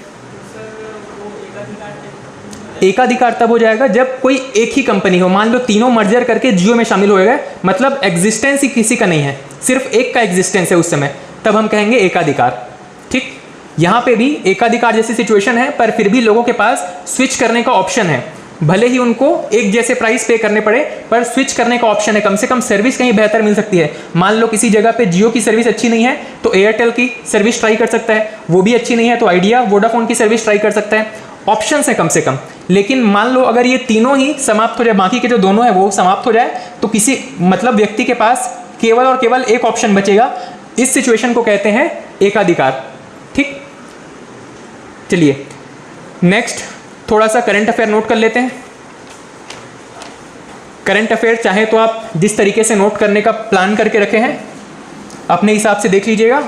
एकाधिकार तब हो जाएगा जब कोई एक ही कंपनी हो, मान लो तीनों मर्जर करके जियो में शामिल हो गए, मतलब एग्जिस्टेंस ही किसी का नहीं है, सिर्फ एक का एग्जिस्टेंस है उस समय, तब हम कहेंगे एकाधिकार। ठीक, यहाँ पे भी एकाधिकार जैसी सिचुएशन है, पर फिर भी लोगों के पास स्विच करने का ऑप्शन है, भले ही उनको एक जैसे प्राइस पे करने पड़े, पर स्विच करने का ऑप्शन है, कम से कम सर्विस कहीं बेहतर मिल सकती है। मान लो किसी जगह पे जियो की सर्विस अच्छी नहीं है तो एयरटेल की सर्विस ट्राई कर सकता है, वो भी अच्छी नहीं है तो आइडिया वोडाफोन की सर्विस ट्राई कर सकता है, ऑप्शंस है कम से कम। लेकिन मान लो अगर ये तीनों ही समाप्त हो जाए, बाकी के जो दोनों है वो समाप्त हो जाए, तो किसी मतलब व्यक्ति के पास केवल और केवल एक ऑप्शन बचेगा, इस सिचुएशन को कहते हैं एकाधिकार। ठीक, चलिए नेक्स्ट थोड़ा सा करंट अफेयर नोट कर लेते हैं। करंट अफेयर चाहे तो आप जिस तरीके से नोट करने का प्लान करके रखे हैं अपने हिसाब से देख लीजिएगा,